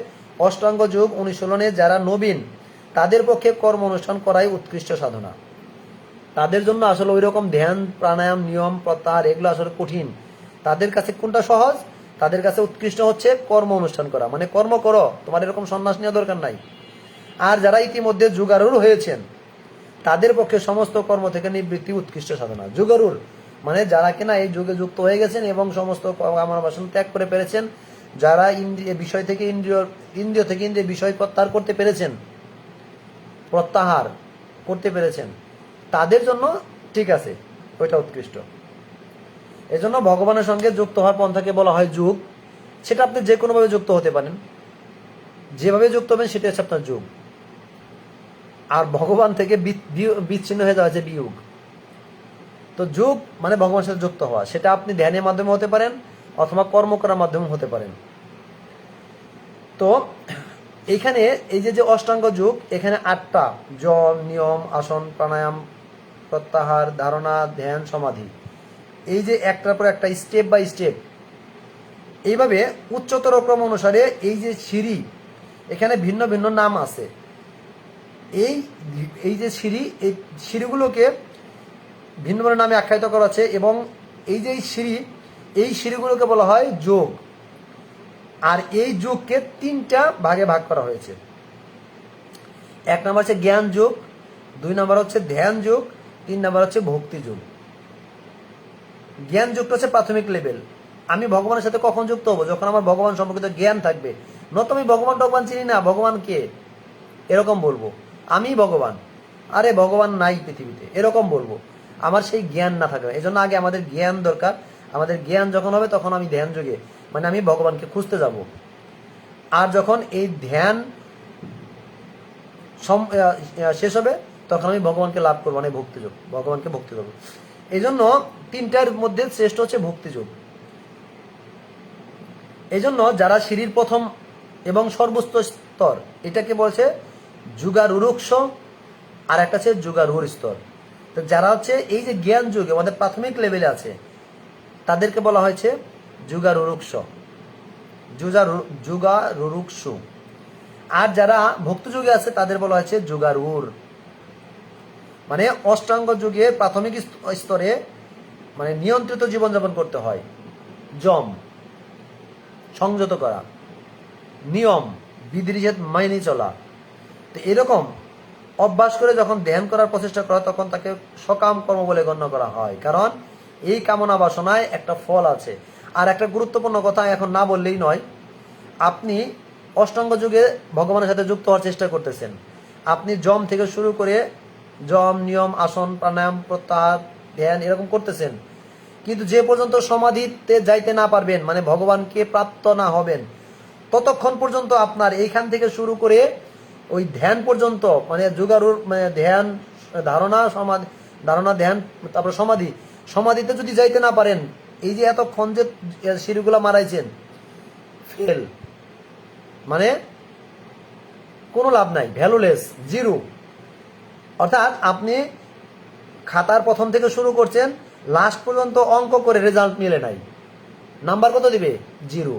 অষ্টাঙ্গ যোগ অনুশীলনে যারা নবীন তাদের পক্ষে কর্ম অনুষ্ঠান করাই উৎকৃষ্ট সাধনা। তাদের জন্য আসলে ওই রকম ধ্যান, প্রাণায়াম, নিয়ম, প্রত্যাহার এগুলো আসলে কঠিন। তাদের কাছে কোনটা সহজ? তাদের কাছে উৎকৃষ্ট হচ্ছে কর্ম অনুষ্ঠান করা। মানে কর্ম করো, তোমার এরকম সন্ন্যাস নেওয়া দরকার নাই। আর যারা ইতিমধ্যে যুগারুর হয়েছেন তাদের পক্ষে সমস্ত কর্ম থেকে নিবৃত্তি উৎকৃষ্ট সাধনা। যুগারুর মানে যারা কিনা এই যুগে যুক্ত হয়ে গেছেন এবং সমস্ত কামনা বাসনা ত্যাগ করে পেরেছেন, যারা ইন্দ্রিয় বিষয় থেকে ইন্দ্রিয় বিষয় প্রত্যাহার করতে পেরেছেন, তাদের জন্য ঠিক আছে, ওইটা উৎকৃষ্ট। এজন্য ভগবানের সঙ্গে যুক্ত হওয়ার পন্থাকে বলা হয় যুগ। সেটা আপনি যে কোনোভাবে যুক্ত হতে পারেন, যেভাবে যুক্ত হবেন সেটা হচ্ছে আপনার যুগ। আর ভগবান থেকে বিচ্ছিন্ন হয়ে যাওয়া হচ্ছে বিয়োগ। তো যুগ মানে ভগবানের সাথে যুক্ত হওয়া, সেটা আপনি ধ্যানের মাধ্যমে হতে পারেন অথবা কর্ম করার মাধ্যমে হতে পারেন। তো এইখানে এই যে অষ্টাঙ্গ যোগ, এখানে 8টা: জল, নিয়ম, আসন, প্রাণায়াম, প্রত্যাহার, ধারণা, ধ্যান, সমাধি। এই যে একটার পর একটা স্টেপ বাই স্টেপ, এইভাবে উচ্চতর ক্রম অনুসারে এই যে সিঁড়ি, এখানে ভিন্ন ভিন্ন নাম আছে। এই এই যে সিঁড়ি, এই সিঁড়িগুলোকে ভিন্ন ভিন্ন নামে আখ্যায়িত করা আছে। এবং এই যে সিঁড়ি, এই সিঁড়িগুলোকে বলা হয় যোগ। আর এই যোগকে 3টা ভাগে ভাগ করা হয়েছে। 1 নম্বর হচ্ছে জ্ঞান যোগ, 2 নম্বর হচ্ছে ধ্যান যোগ, 3 নম্বর হচ্ছে ভক্তি যোগ। জ্ঞান যোগটা হচ্ছে প্রাথমিক লেভেল। আমি ভগবানের সাথে কখন যুক্ত হবো? যখন আমার ভগবান সম্পর্কিত জ্ঞান থাকবে। নত আমি ভগবান চিনি না, ভগবান কে এরকম বলবো, আমি ভগবান, আরে ভগবান নাই পৃথিবীতে এরকম বলবো, আমার সেই জ্ঞান না থাকবে। এই জন্য আগে আমাদের জ্ঞান দরকার। আমাদের জ্ঞান যখন হবে তখন আমি ধ্যান যোগে, মানে আমি ভগবানকে খুঁজতে যাব। আর যখন এই ধ্যান শেষ হবে তখন আমি ভগবানকে লাভ করবো, মানে ভক্তিযোগ, ভগবানকে ভক্তি করবো। এই জন্য 3টার মধ্যে শ্রেষ্ঠ হচ্ছে ভক্তিযোগ। এই জন্য যারা সিঁড়ির প্রথম এবং সর্বোচ্চ স্তর, এটাকে বলছে যুগারুরুক্ষ, আর একটা হচ্ছে যুগারুর স্তর। তো যারা হচ্ছে এই যে জ্ঞান যুগে আমাদের প্রাথমিক লেভেলে আছে, তাদেরকে বলা হয়েছে যুগারুরুক্ষ, যুগারুরুক্ষু। আর যারা ভক্তিযুগে আছে তাদের বলা হয়েছে যুগারুর। মানে অষ্টাঙ্গ যুগে প্রাথমিক স্তরে মানে নিয়ন্ত্রিত জীবনযাপন করতে হয়, যম সংযত করা, নিয়ম বিধিনিষেধ মাইনে চলা। তো এরকম অভ্যাস করে যখন ধ্যান করার প্রচেষ্টা করা, তখন তাকে সকাম কর্ম বলে গণ্য করা হয়। কারণ এই কামনা বাসনায় একটা ফল আছে। আর একটা গুরুত্বপূর্ণ কথা এখন না বললেই নয়, আপনি অষ্টাঙ্গ যুগে ভগবানের সাথে যুক্ত হওয়ার চেষ্টা করতেছেন। আপনি যম থেকে শুরু করে যম, নিয়ম, আসন, প্রাণায়াম, প্রত্যাহার, ধ্যান এরকম করতেছেন, কিন্তু যে পর্যন্ত সমাধিতে যাইতে না পারবেন, মানে ভগবানকে প্রাপ্ত না হবেন, ততক্ষণ পর্যন্ত আপনার এইখান থেকে শুরু করে ওই ধ্যান পর্যন্ত, মানে যুগারুর, মানে ধ্যান, ধারণা, ধ্যান, তারপর সমাধিতে যদি যাইতে না পারেন, এই যে এতক্ষণ যে সিঁড়িগুলা মারাইছেন, ফেল, মানে কোনো লাভ নাই, ভ্যালুলেস, জিরো। অর্থাৎ আপনি খাতার প্রথম থেকে শুরু করছেন, লাস্ট পর্যন্ত অঙ্ক করে রেজাল্ট মিলে নাই, নাম্বার কত দিবে? জিরো,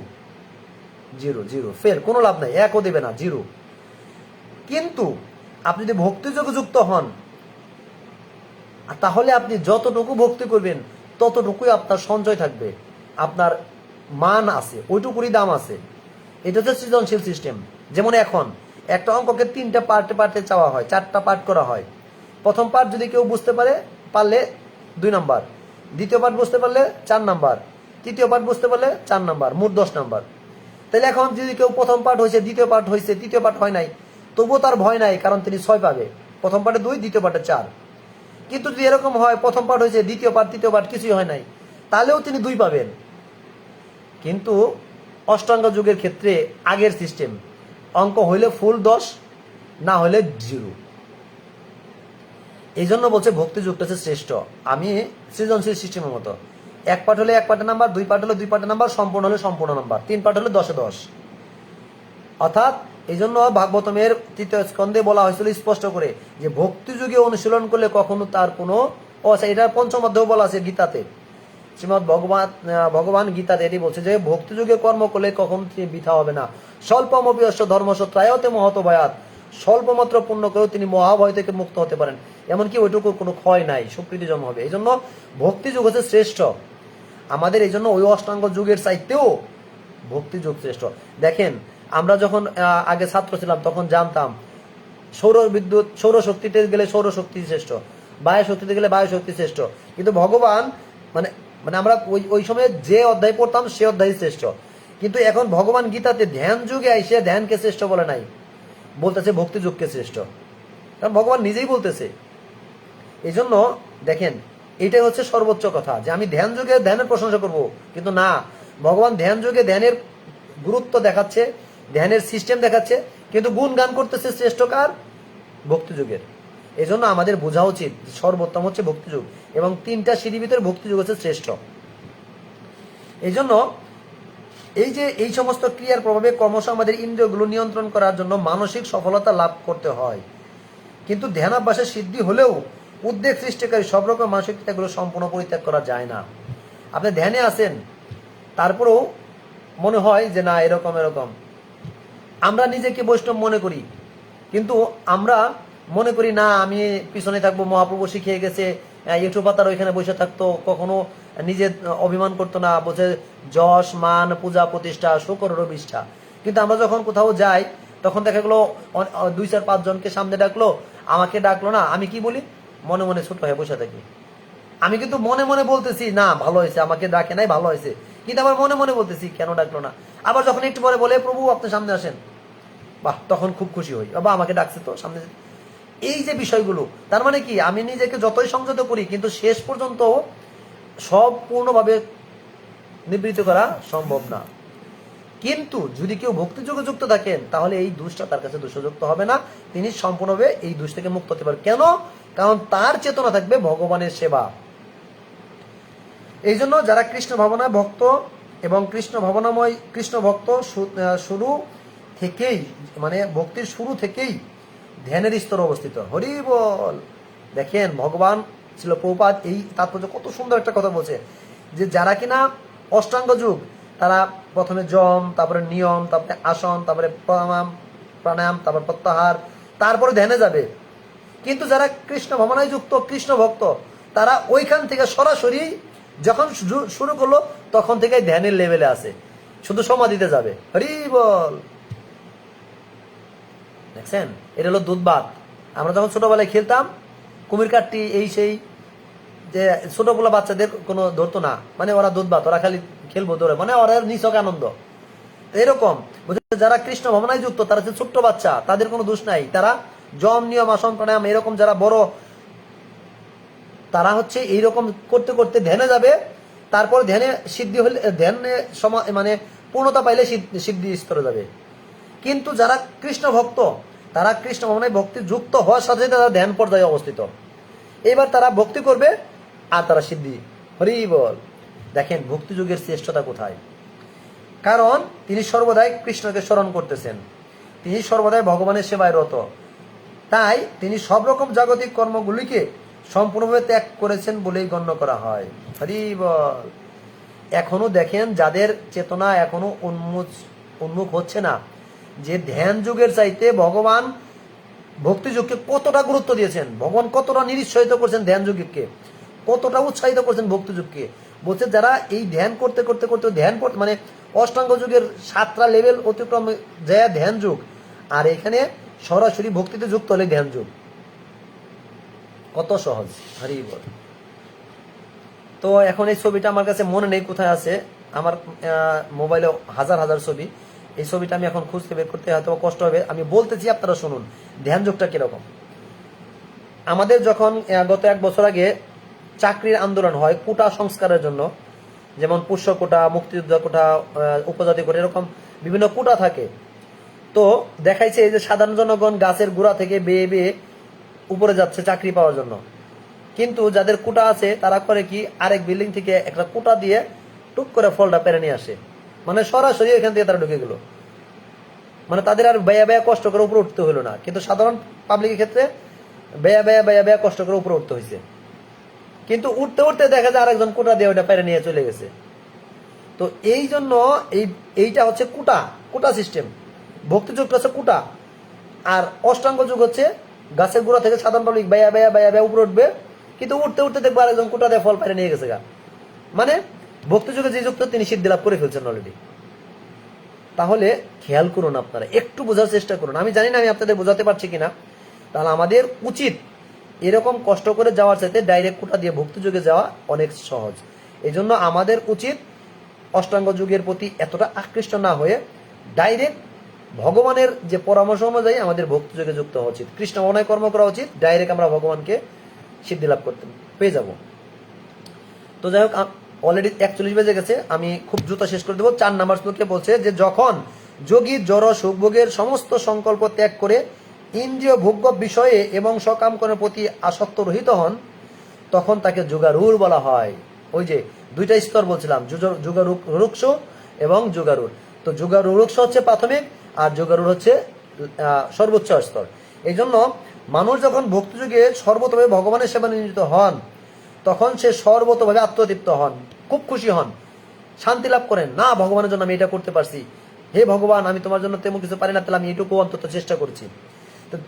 জিরো, জিরো, ফেল, কোনো লাভ নাই, 1ও দেবে না, জিরো। কিন্তু আপনি যদি ভক্তিযোগে যুক্ত হন, তাহলে আপনি যতটুকু ভক্তি করবেন ততটুকুই আপনার সঞ্চয় থাকবে, আপনার মান আছে, ওইটুকুরই দাম আছে। এটা হচ্ছে সৃজনশীল সিস্টেম। যেমন এখন একটা অঙ্ককে 3টা পার্টে চাওয়া হয়, 4টা পার্ট করা হয়। প্রথম পার্ট যদি কেউ বুঝতে পারলে 2 নাম্বার, দ্বিতীয় পার্ট বুঝতে পারলে 4 নাম্বার, তৃতীয় পার্ট বুঝতে পারলে 4 নাম্বার, মোট 10 নাম্বার। তাহলে এখন যদি কেউ প্রথম পার্ট হয়েছে, দ্বিতীয় পার্ট হয়েছে, তৃতীয় পার্ট হয় নাই, তবুও তার ভয় নাই, কারণ তিনি 6 পাবে। প্রথম পার্টে 2, দ্বিতীয় পার্টে 4। কিন্তু যদি এরকম হয়, প্রথম পার্ট হয়েছে, দ্বিতীয় পার্ট, তৃতীয় পার্ট কিছুই হয় নাই, তাহলেও তিনি 2 পাবেন। কিন্তু অষ্টাঙ্গ যুগের ক্ষেত্রে আগের সিস্টেম, অঙ্ক হইলে ফুল 10, না হইলে 0। এই জন্য বলছে ভক্তিযুগটা হচ্ছে শ্রেষ্ঠ। আমি সৃজনশীল সিস্টেমের মতো, 1 পার্ট হলে 1 পার্টের নাম্বার, 2 পার্ট হলে 2 পার্টের নাম্বার, সম্পূর্ণ হলে সম্পূর্ণ নাম্বার, 3 পার্ট হলে 10-এ 10। অর্থাৎ এই জন্য ভাগবতমের 3য় স্কন্ধে বলা হয়েছিল স্পষ্ট করে যে ভক্তিযুগে অনুশীলন করলে কখনো তার কোনো, এটার 5ম অধ্যায়েও বলা আছে গীতাতে, শ্রীমৎ ভগবান গীতাতে এটি বলছে যে ভক্তিযুগে কর্ম করলে কখনো তিনি বৃথা হবে না। স্বল্পমপিয়স্য ধর্মস্য ত্রায়তে মহত ভয়াত, স্বল্পমাত্র পুণ্য করেও তিনি মহাভয় থেকে মুক্ত হতে পারেন, এমনকি ওইটুকু কোনো ক্ষয় নাই, সুকৃতি জন্ম হবে। এই জন্য ভক্তিযুগ হচ্ছে শ্রেষ্ঠ আমাদের। এই জন্য ওই অষ্টাঙ্গ যুগের চাইতেও ভক্তিযুগ শ্রেষ্ঠ। দেখেন, আমরা যখন আগে ছাত্র ছিলাম তখন জানতাম সৌরশক্তিতে গেলে সৌরশক্তি শ্রেষ্ঠ, বায়ু শক্তিতে গেলে বায়ু শক্তি শ্রেষ্ঠ। কিন্তু ভগবান মানে আমরা ওই সময় যে অধ্যায় পড়তাম সে অধ্যায় শ্রেষ্ঠ। কিন্তু এখন ভগবান গীতাতে ধ্যান যুগে আইসে ধ্যানকে শ্রেষ্ঠ বলে নাই, বলতেছে ভক্তি যুগকে শ্রেষ্ঠ, কারণ ভগবান নিজেই বলতেছে। এই জন্য দেখেন, এটাই হচ্ছে সর্বোচ্চ কথা যে আমি ধ্যান যুগে ধ্যানের প্রশংসা করব, কিন্তু না, ভগবান ধ্যান যুগে ধ্যানের গুরুত্ব দেখাচ্ছে, ধ্যানের সিস্টেম দেখাচ্ছে, কিন্তু গুণগান করতেছে শ্রেষ্ঠ কার? ভক্তি যুগের। এই জন্য আমাদের বোঝা উচিত সর্বোত্তম হচ্ছে ভক্তিযুগ, এবং 3টা সিঁড়ির ভিতরে ভক্তিযুগ হচ্ছে শ্রেষ্ঠ। এই জন্য এই যে এই সমস্ত ক্রিয়ার প্রভাবে ক্রমশ আমাদের ইন্দ্রিয়গুলো নিয়ন্ত্রণ করার জন্য মানসিক সফলতা লাভ করতে হয়। কিন্তু ধ্যানাভ্যাসের সিদ্ধি হলেও উদ্বেগ সৃষ্টিকারী সব রকম মানসিক ক্রিয়াগুলো সম্পূর্ণ পরিত্যাগ করা যায় না। আপনি ধ্যানে আছেন, তারপরেও মনে হয় যে না এরকম এরকম, আমরা নিজেকে বৈষ্ণব মনে করি, কিন্তু আমরা মনে করি না আমি পিছনে থাকবো, মহাপ্রভু শিখিয়ে গেছে, ইউটিউব তার ওইখানে বসে থাকতো, কখনো নিজে অভিমান করতো না, বলছে যশ মান পূজা প্রতিষ্ঠা শুকর রবিষ্ঠা। কিন্তু আমরা যখন কোথাও যাই তখন দেখা গেলো 2-4-5 জনকে সামনে ডাকলো, আমাকে ডাকলো না, আমি কি বলি? মনে মনে ছোট হয়ে বসে থাকি। আমি কিন্তু মনে মনে বলতেছি না ভালো হয়েছে, আমাকে ডাকে নাই, ভালো হয়েছে, কিন্তু আবার মনে মনে বলতেছি কেন ডাকলো না। আবার যখন একটু পরে বলে প্রভু আপনি সামনে আসেন, বাহ, তখন খুব খুশি হই, বাবা আমাকে ডাকছে তো সামনে। এই যে বিষয়গুলো, তার মানে কি আমি নিজেকে যতই সংযত করি কিন্তু শেষ পর্যন্ত সব পূর্ণভাবে নিবৃত্ত করা সম্ভব না। কিন্তু যদি কেউ ভক্তিযোগে যুক্ত থাকেন তাহলে এই দোষটা তার কাছে দোষযুক্ত হবে না, তিনি সম্পূর্ণভাবে এই দোষ থেকে মুক্ত হতে পারবেন। কেন? কারণ তার চেতনা থাকবে ভগবানের সেবা। এই জন্য যারা কৃষ্ণ ভাবনায় ভক্ত এবং কৃষ্ণ ভক্ত শুরু থেকেই, মানে ভক্তির শুরু থেকেই ধ্যানের স্তর অবস্থিত। হরি বল। দেখেন ভগবান ছিল প্রভুপাদ এই তাৎপর্য কত সুন্দর একটা কথা বলছে, যে যারা কিনা অষ্টাঙ্গ যুগ, তারা প্রথমে যম, তারপরে নিয়ম, তারপরে আসন, তারপরে প্রাণায়াম, তারপর প্রত্যাহার, তারপরে ধ্যানে যাবে। কিন্তু যারা কৃষ্ণ ভাবনায় যুক্ত কৃষ্ণ ভক্ত, তারা ওইখান থেকে সরাসরি যখন শুরু করলো তখন থেকে ধ্যানের লেভেলে আছে, শুধু সমাধিতে যাবে। হরি বল। দেখছেন, এটা হলো দুধ ভাত। আমরা যখন ছোটবেলায় খেলতাম কুমির কাটটি, এই সেই, যে ছোটগুলো বাচ্চাদের কোনো ধরতো না, মানে ওরা দুধ ভাত, ওরা খালি খেলবো ধরে, মানে ওরা নিছক আনন্দ। এরকম যারা কৃষ্ণ ভাবনায় যুক্ত, তারা হচ্ছে ছোট্ট বাচ্চা, তাদের কোনো দোষ নাই। তারা যম নিয়ম আসন প্রাণায়াম এরকম যারা বড়, তারা হচ্ছে এইরকম করতে করতে ধ্যানে যাবে। তারপর ধ্যানে সিদ্ধি হলে, ধ্যানে মানে পূর্ণতা পাইলে সিদ্ধি স্তরে যাবে। কিন্তু যারা কৃষ্ণ ভক্ত, তারা কৃষ্ণ ভাবনায় ভক্তি যুক্ত হওয়ার সাথে সাথে তারা ধ্যান পর্যায়ে অবস্থিত। এবার তারা ভক্তি করবে আর তারা সিদ্ধি। হরি বল। দেখেন ভক্তি যুগের শ্রেষ্ঠতা কোথায়? কারণ তিনি সর্বদাই কৃষ্ণকে স্মরণ করতেছেন, তিনি সর্বদাই ভগবানের সেবায় রত, তাই তিনি সব রকম জাগতিক কর্মগুলিকে সম্পূর্ণভাবে ত্যাগ করেছেন বলেই গণ্য করা হয়। হরি বল। এখনো দেখেন যাদের চেতনা এখনো উন্মুখ হচ্ছে না, যে ধ্যান যুগের চাইতে ভগবান ভক্তি যুগকে কতটা গুরুত্ব দিয়েছেন, ভগবান কতটা নিরুৎসাহিত করছেন ধ্যান যুগকে, কতটা উৎসাহিত করছেন ভক্তি যুগকে। বলছে যারা এই ধ্যান করতে করতে করতে ধ্যান মানে অষ্টাঙ্গ যুগের 7টা লেভেল অতিক্রম যায় ধ্যান যুগ, আর এখানে সরাসরি ভক্তিতে যুক্ত হলে ধ্যান যুগ, কত সহজ। হরি বল। তো এখন এই ছবিটা আমার কাছে মনে নেই কোথায় আছে, আমার মোবাইলে হাজার হাজার ছবি, এই ছবিটা আমি এখন খুঁজতে বের করতে হয়তো কষ্ট হবে, আমি বলতেছি আপনারা শুনুন ধ্যান যুগটা কিরকম। আমাদের যখন গত 1 বছর আগে চাকরির আন্দোলন হয় কোটা সংস্কারের জন্য, যেমন পুষ্য কোটা, মুক্তিযোদ্ধা কোটা, উপজাতি কোটা, এরকম বিভিন্ন কোটা থাকে। তো দেখাইছে এই যে সাধারণ জনগণ গাছের গোড়া থেকে বেয়ে বেয়ে উপরে যাচ্ছে চাকরি পাওয়ার জন্য, কিন্তু যাদের কোটা আছে তারা করে কি আরেক বিল্ডিং থেকে একটা কোটা দিয়ে টুক করে ফলটা পেরে নিয়ে আসে, মানে সরাসরি এখান থেকে তারা ঢুকে গেল, মানে তাদের আর বেয়া বেয়া কষ্ট করে উপরে উঠতে হলো না। কিন্তু সাধারণ পাবলিকের ক্ষেত্রে বেয়া বেয়া বেয়া বেয়া কষ্ট করে উপরে উঠতে হয়েছে, কিন্তু উঠতে উঠতে দেখা যায় আরেকজন কোটা দিয়ে ওটা পেরে নিয়ে চলে গেছে। তো এই জন্য এইটা হচ্ছে কোটা সিস্টেম, ভক্তি যুগটা হচ্ছে কোটা, আর অষ্টাঙ্গ যুগ হচ্ছে গাছের গোড়া থেকে সাধারণ পাবলিক বেয়া বেয়া বেয়া বেয়া উপরে উঠবে, কিন্তু উঠতে উঠতে দেখবো আরেকজন কোটা দিয়ে ফল পেরে নিয়ে গেছে গা। মানে ভক্তি যুগে যে যুক্ত তিনি সিদ্ধি লাভ করে ফেলছেন অলরেডি। তাহলে খেয়াল করুন, আপনারা একটু বোঝার চেষ্টা করুন। আমি জানি না আমি আপনাদের বোঝাতে পারছি কিনা। তাহলে আমাদের উচিত এরকম কষ্ট করে যাওয়ার চাইতে ডাইরেক্ট কোটা দিয়ে ভক্তি যুগে যাওয়া অনেক সহজ। এই জন্য আমাদের উচিত অষ্টাঙ্গ যুগের প্রতি এতটা আকৃষ্ট না হয়ে ডাইরেক্ট ভগবানের যে পরামর্শ অনুযায়ী আমাদের ভক্তি যুগে যুক্ত হওয়া উচিত, কৃষ্ণ ভাবনায় কর্ম করা উচিত, ডাইরেক্ট আমরা ভগবানকে সিদ্ধি লাভ করতে পেয়ে যাব। তো যাই হোক, অলরেডি 41 বেজে গেছে, আমি খুব দ্রুত শেষ করে দেবো। 4 নম্বর শ্লোকে বলছে যে যখন যোগী জড় সুখভোগের সমস্ত সংকল্প ত্যাগ করে ইন্দ্রিয় ভোগ্য বিষয়ে এবং সকাম কর্মের প্রতি আসক্ত রহিত হন, তখন তাকে যোগারূঢ় বলা হয়। ওই যে 2টা স্তর বলছিলাম, যোগারুক্ষ এবং যুগারূঢ়। তো যুগারূঢ় হচ্ছে প্রাথমিক, আর যুগারূঢ় হচ্ছে সর্বোচ্চ স্তর। এই জন্য মানুষ যখন ভক্তিযুগে সর্বতভাবে ভগবানের সেবা নিয়োজিত হন, তখন সে সর্বতভাবে আত্মতৃপ্ত হন, খুব খুশি হন, শান্তি লাভ করেন। না, ভগবানের জন্য আমি এটা করতে পারছি, হে ভগবান আমি তোমার জন্য তেমন কিছু পারি না, তাহলে আমি এটুকু অন্তত চেষ্টা করছি।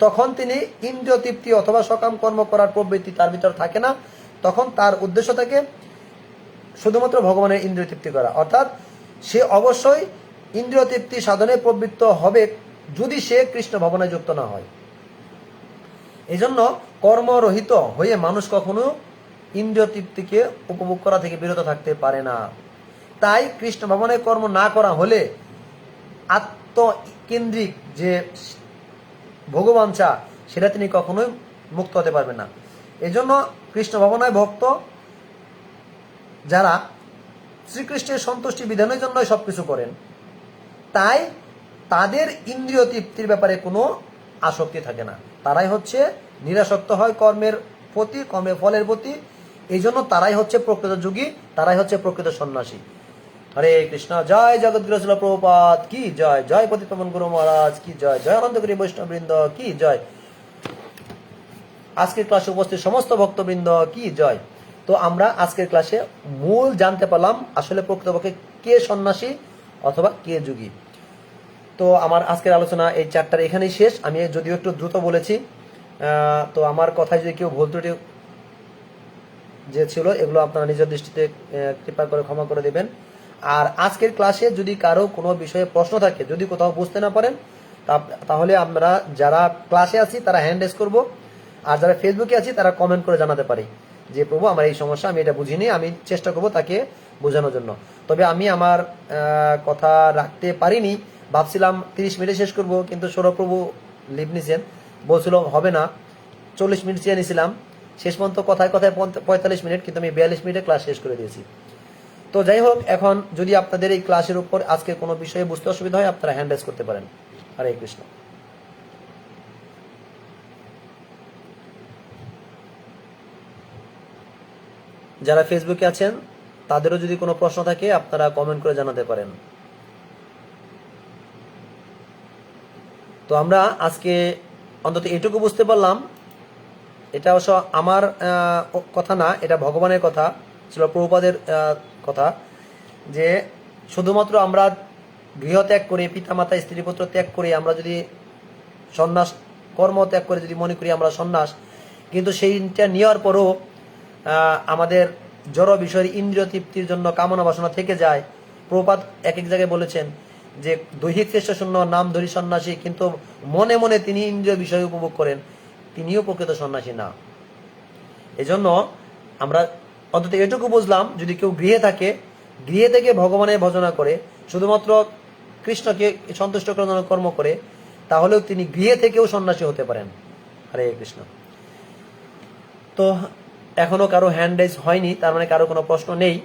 তখন তিনি ইন্দ্রিয় তৃপ্তি অথবা সকাম কর্ম করার প্রবৃত্তি তার ভিতর থাকে না। তখন তার উদ্দেশ্য থাকে শুধুমাত্র ভগবানের ইন্দ্রিয় তৃপ্তি করা। অর্থাৎ সে অবশ্যই ইন্দ্রিয় তৃপ্তি সাধনে প্রবৃত্ত হবে যদি সে কৃষ্ণ ভাবনায় যুক্ত না হয়। এই জন্য কর্মরহিত হয়ে মানুষ কখনো ইন্দ্রিয় তৃপ্তিকে উপভোগ করা থেকে বিরত থাকতে পারে না। তাই কৃষ্ণ ভাবনায় কর্ম না করা হলে আত্মকেন্দ্রিক যে ভগবাঞ্ছা সেটা তিনি কখনোই মুক্ত হতে পারবেন না। এই জন্য কৃষ্ণ ভাবনায় ভক্ত যারা শ্রীকৃষ্ণের সন্তুষ্টি বিধানের জন্য সবকিছু করেন, তাই তাদের ইন্দ্রিয় তৃপ্তির ব্যাপারে কোনো আসক্তি থাকে না। তারাই হচ্ছে নিরাসক্ত হয় কর্মের প্রতি, কর্মের ফলের প্রতি। এই জন্য তারাই হচ্ছে প্রকৃত যোগী, তারাই হচ্ছে প্রকৃত সন্ন্যাসী। হরে কৃষ্ণ। জয় জগৎগুরু শিল প্রভুপাদ কি জয়, জয় পতিত পাবন গুরু মহারাজ কি জয়, জয় অনন্তগিরি বৈষ্ণববৃন্দ কি জয়, আজকের ক্লাসে উপস্থিত সমস্ত ভক্তবৃন্দ কি জয়। তো আমরা আজকের ক্লাসে মূল জানতে পারলাম আসলে প্রকৃতপক্ষে কে সন্ন্যাসী অথবা কে যোগী। তো আমার আজকের আলোচনা এই চ্যাপ্টার এখানেই শেষ। আমি যদিও একটু দ্রুত বলেছি, তো আমার কথায় যদি কেউ ভুল ত্রুটি যে ছিল এগুলো আপনারা নিজের দৃষ্টিতে কৃপা করে ক্ষমা করে দেবেন। আর আজকের ক্লাসে যদি কারো কোনো বিষয়ে প্রশ্ন থাকে, যদি কোথাও বুঝতে না পারেন, তাহলে আমরা যারা ক্লাসে আছি তারা হ্যান্ড রেজ করবো, আর যারা ফেসবুকে আছি তারা কমেন্ট করে জানাতে পারি যে প্রভু আমার এই সমস্যা, আমি এটা বুঝিনি, আমি চেষ্টা করব তাকে বোঝানোর জন্য। তবে আমি আমার কথা রাখতে পারিনি, ভাবছিলাম 30 মিনিটে শেষ করব, কিন্তু সৌরভপ্রভু লিভ নিছেন, বলছিল হবে না, 40 মিনিট চেয়ে নিয়েছিলাম। শেষ পর্যন্ত কথায় কথায় 45 মিনিট, কিন্তু আমি 42 মিনিটে ক্লাস শেষ করে দিয়েছি। তো যাই হোক, এখন যদি আপনাদের এই ক্লাসের উপর আজকে কোনো বিষয়ে বুঝতে অসুবিধা হয় আপনারা হ্যান্ড রেজ করতে পারেন। হরে কৃষ্ণ। যারা ফেসবুকে আছেন তাদেরও যদি কোনো প্রশ্ন থাকে আপনারা কমেন্ট করে জানাতে পারেন। তো আমরা আজকে অন্তত এটুকু বুঝতে পারলাম, এটা অবশ্য আমার কথা না, এটা ভগবানের কথা ছিল, প্রভুপাদের কথা, যে শুধুমাত্র আমরা গৃহ ত্যাগ করে, পিতামাতা স্ত্রী পুত্র ত্যাগ করে আমরা যদি সন্ন্যাস কর্ম ত্যাগ করে যদি মনে করি আমরা সন্ন্যাস, কিন্তু সেইটা নেওয়ার পরও আমাদের জড় বিষয়ের ইন্দ্রিয় তৃপ্তির জন্য কামনা বাসনা থেকে যায়। প্রভুপাদ এক এক জায়গায় বলেছেন যে দৈহিক চেষ্টা শূন্য নাম ধরি সন্ন্যাসী, কিন্তু মনে মনে তিনি ইন্দ্রিয় বিষয় উপভোগ করেন, তিনিও প্রকৃত সন্ন্যাসী না। এজন্য আমরা অন্তত এটুকু বুঝলাম, যদি কেউ গৃহে থাকে, গৃহে থেকে ভগবানের ভজনা করে, শুধুমাত্র কৃষ্ণকে সন্তুষ্ট করার জন্য কর্ম করে, তাহলেও তিনি গৃহে থেকেও সন্ন্যাসী হতে পারেন। হরে কৃষ্ণ। তো এখনো কারো হ্যান্ড রেজ হয়নি, তার মানে কারো কোনো প্রশ্ন নেই।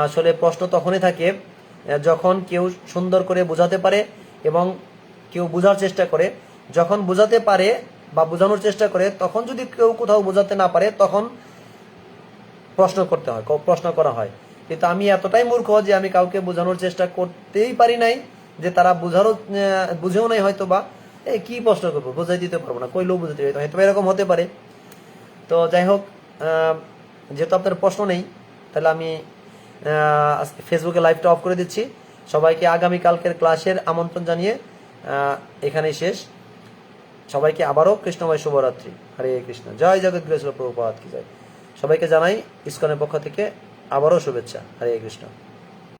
আসলে প্রশ্ন তখনই থাকে যখন কেউ সুন্দর করে বোঝাতে পারে এবং কেউ বোঝার চেষ্টা করে। যখন বোঝাতে পারে বা বোঝানোর চেষ্টা করে, তখন যদি কেউ কোথাও বোঝাতে না পারে তখন প্রশ্ন করতে হয়, প্রশ্ন করা হয়। কিন্তু আমি এতটাই মূর্খ যে আমি কাউকে বোঝানোর চেষ্টা করতেই পারি নাই, যে তারা বুঝেও নাই, হয়তো বা কি প্রশ্ন করবো, বোঝাই দিতে পারবো না, কইলেও বুঝতে হয়তো এরকম হতে পারে। তো যাই হোক, যেহেতু আপনার প্রশ্ন নেই, তাহলে আমি ফেসবুকে লাইভটা অফ করে দিচ্ছি। সবাইকে আগামীকালকের ক্লাসের আমন্ত্রণ জানিয়ে এখানেই শেষ। সবাইকে আবারও কৃষ্ণময় শুভরাত্রি। হরে কৃষ্ণ। জয় জগৎগুরু শিল প্রভুপাদ কি জয়। সবাইকে জানাই ইসকনের পক্ষ থেকে আবারও শুভেচ্ছা। হরে কৃষ্ণ।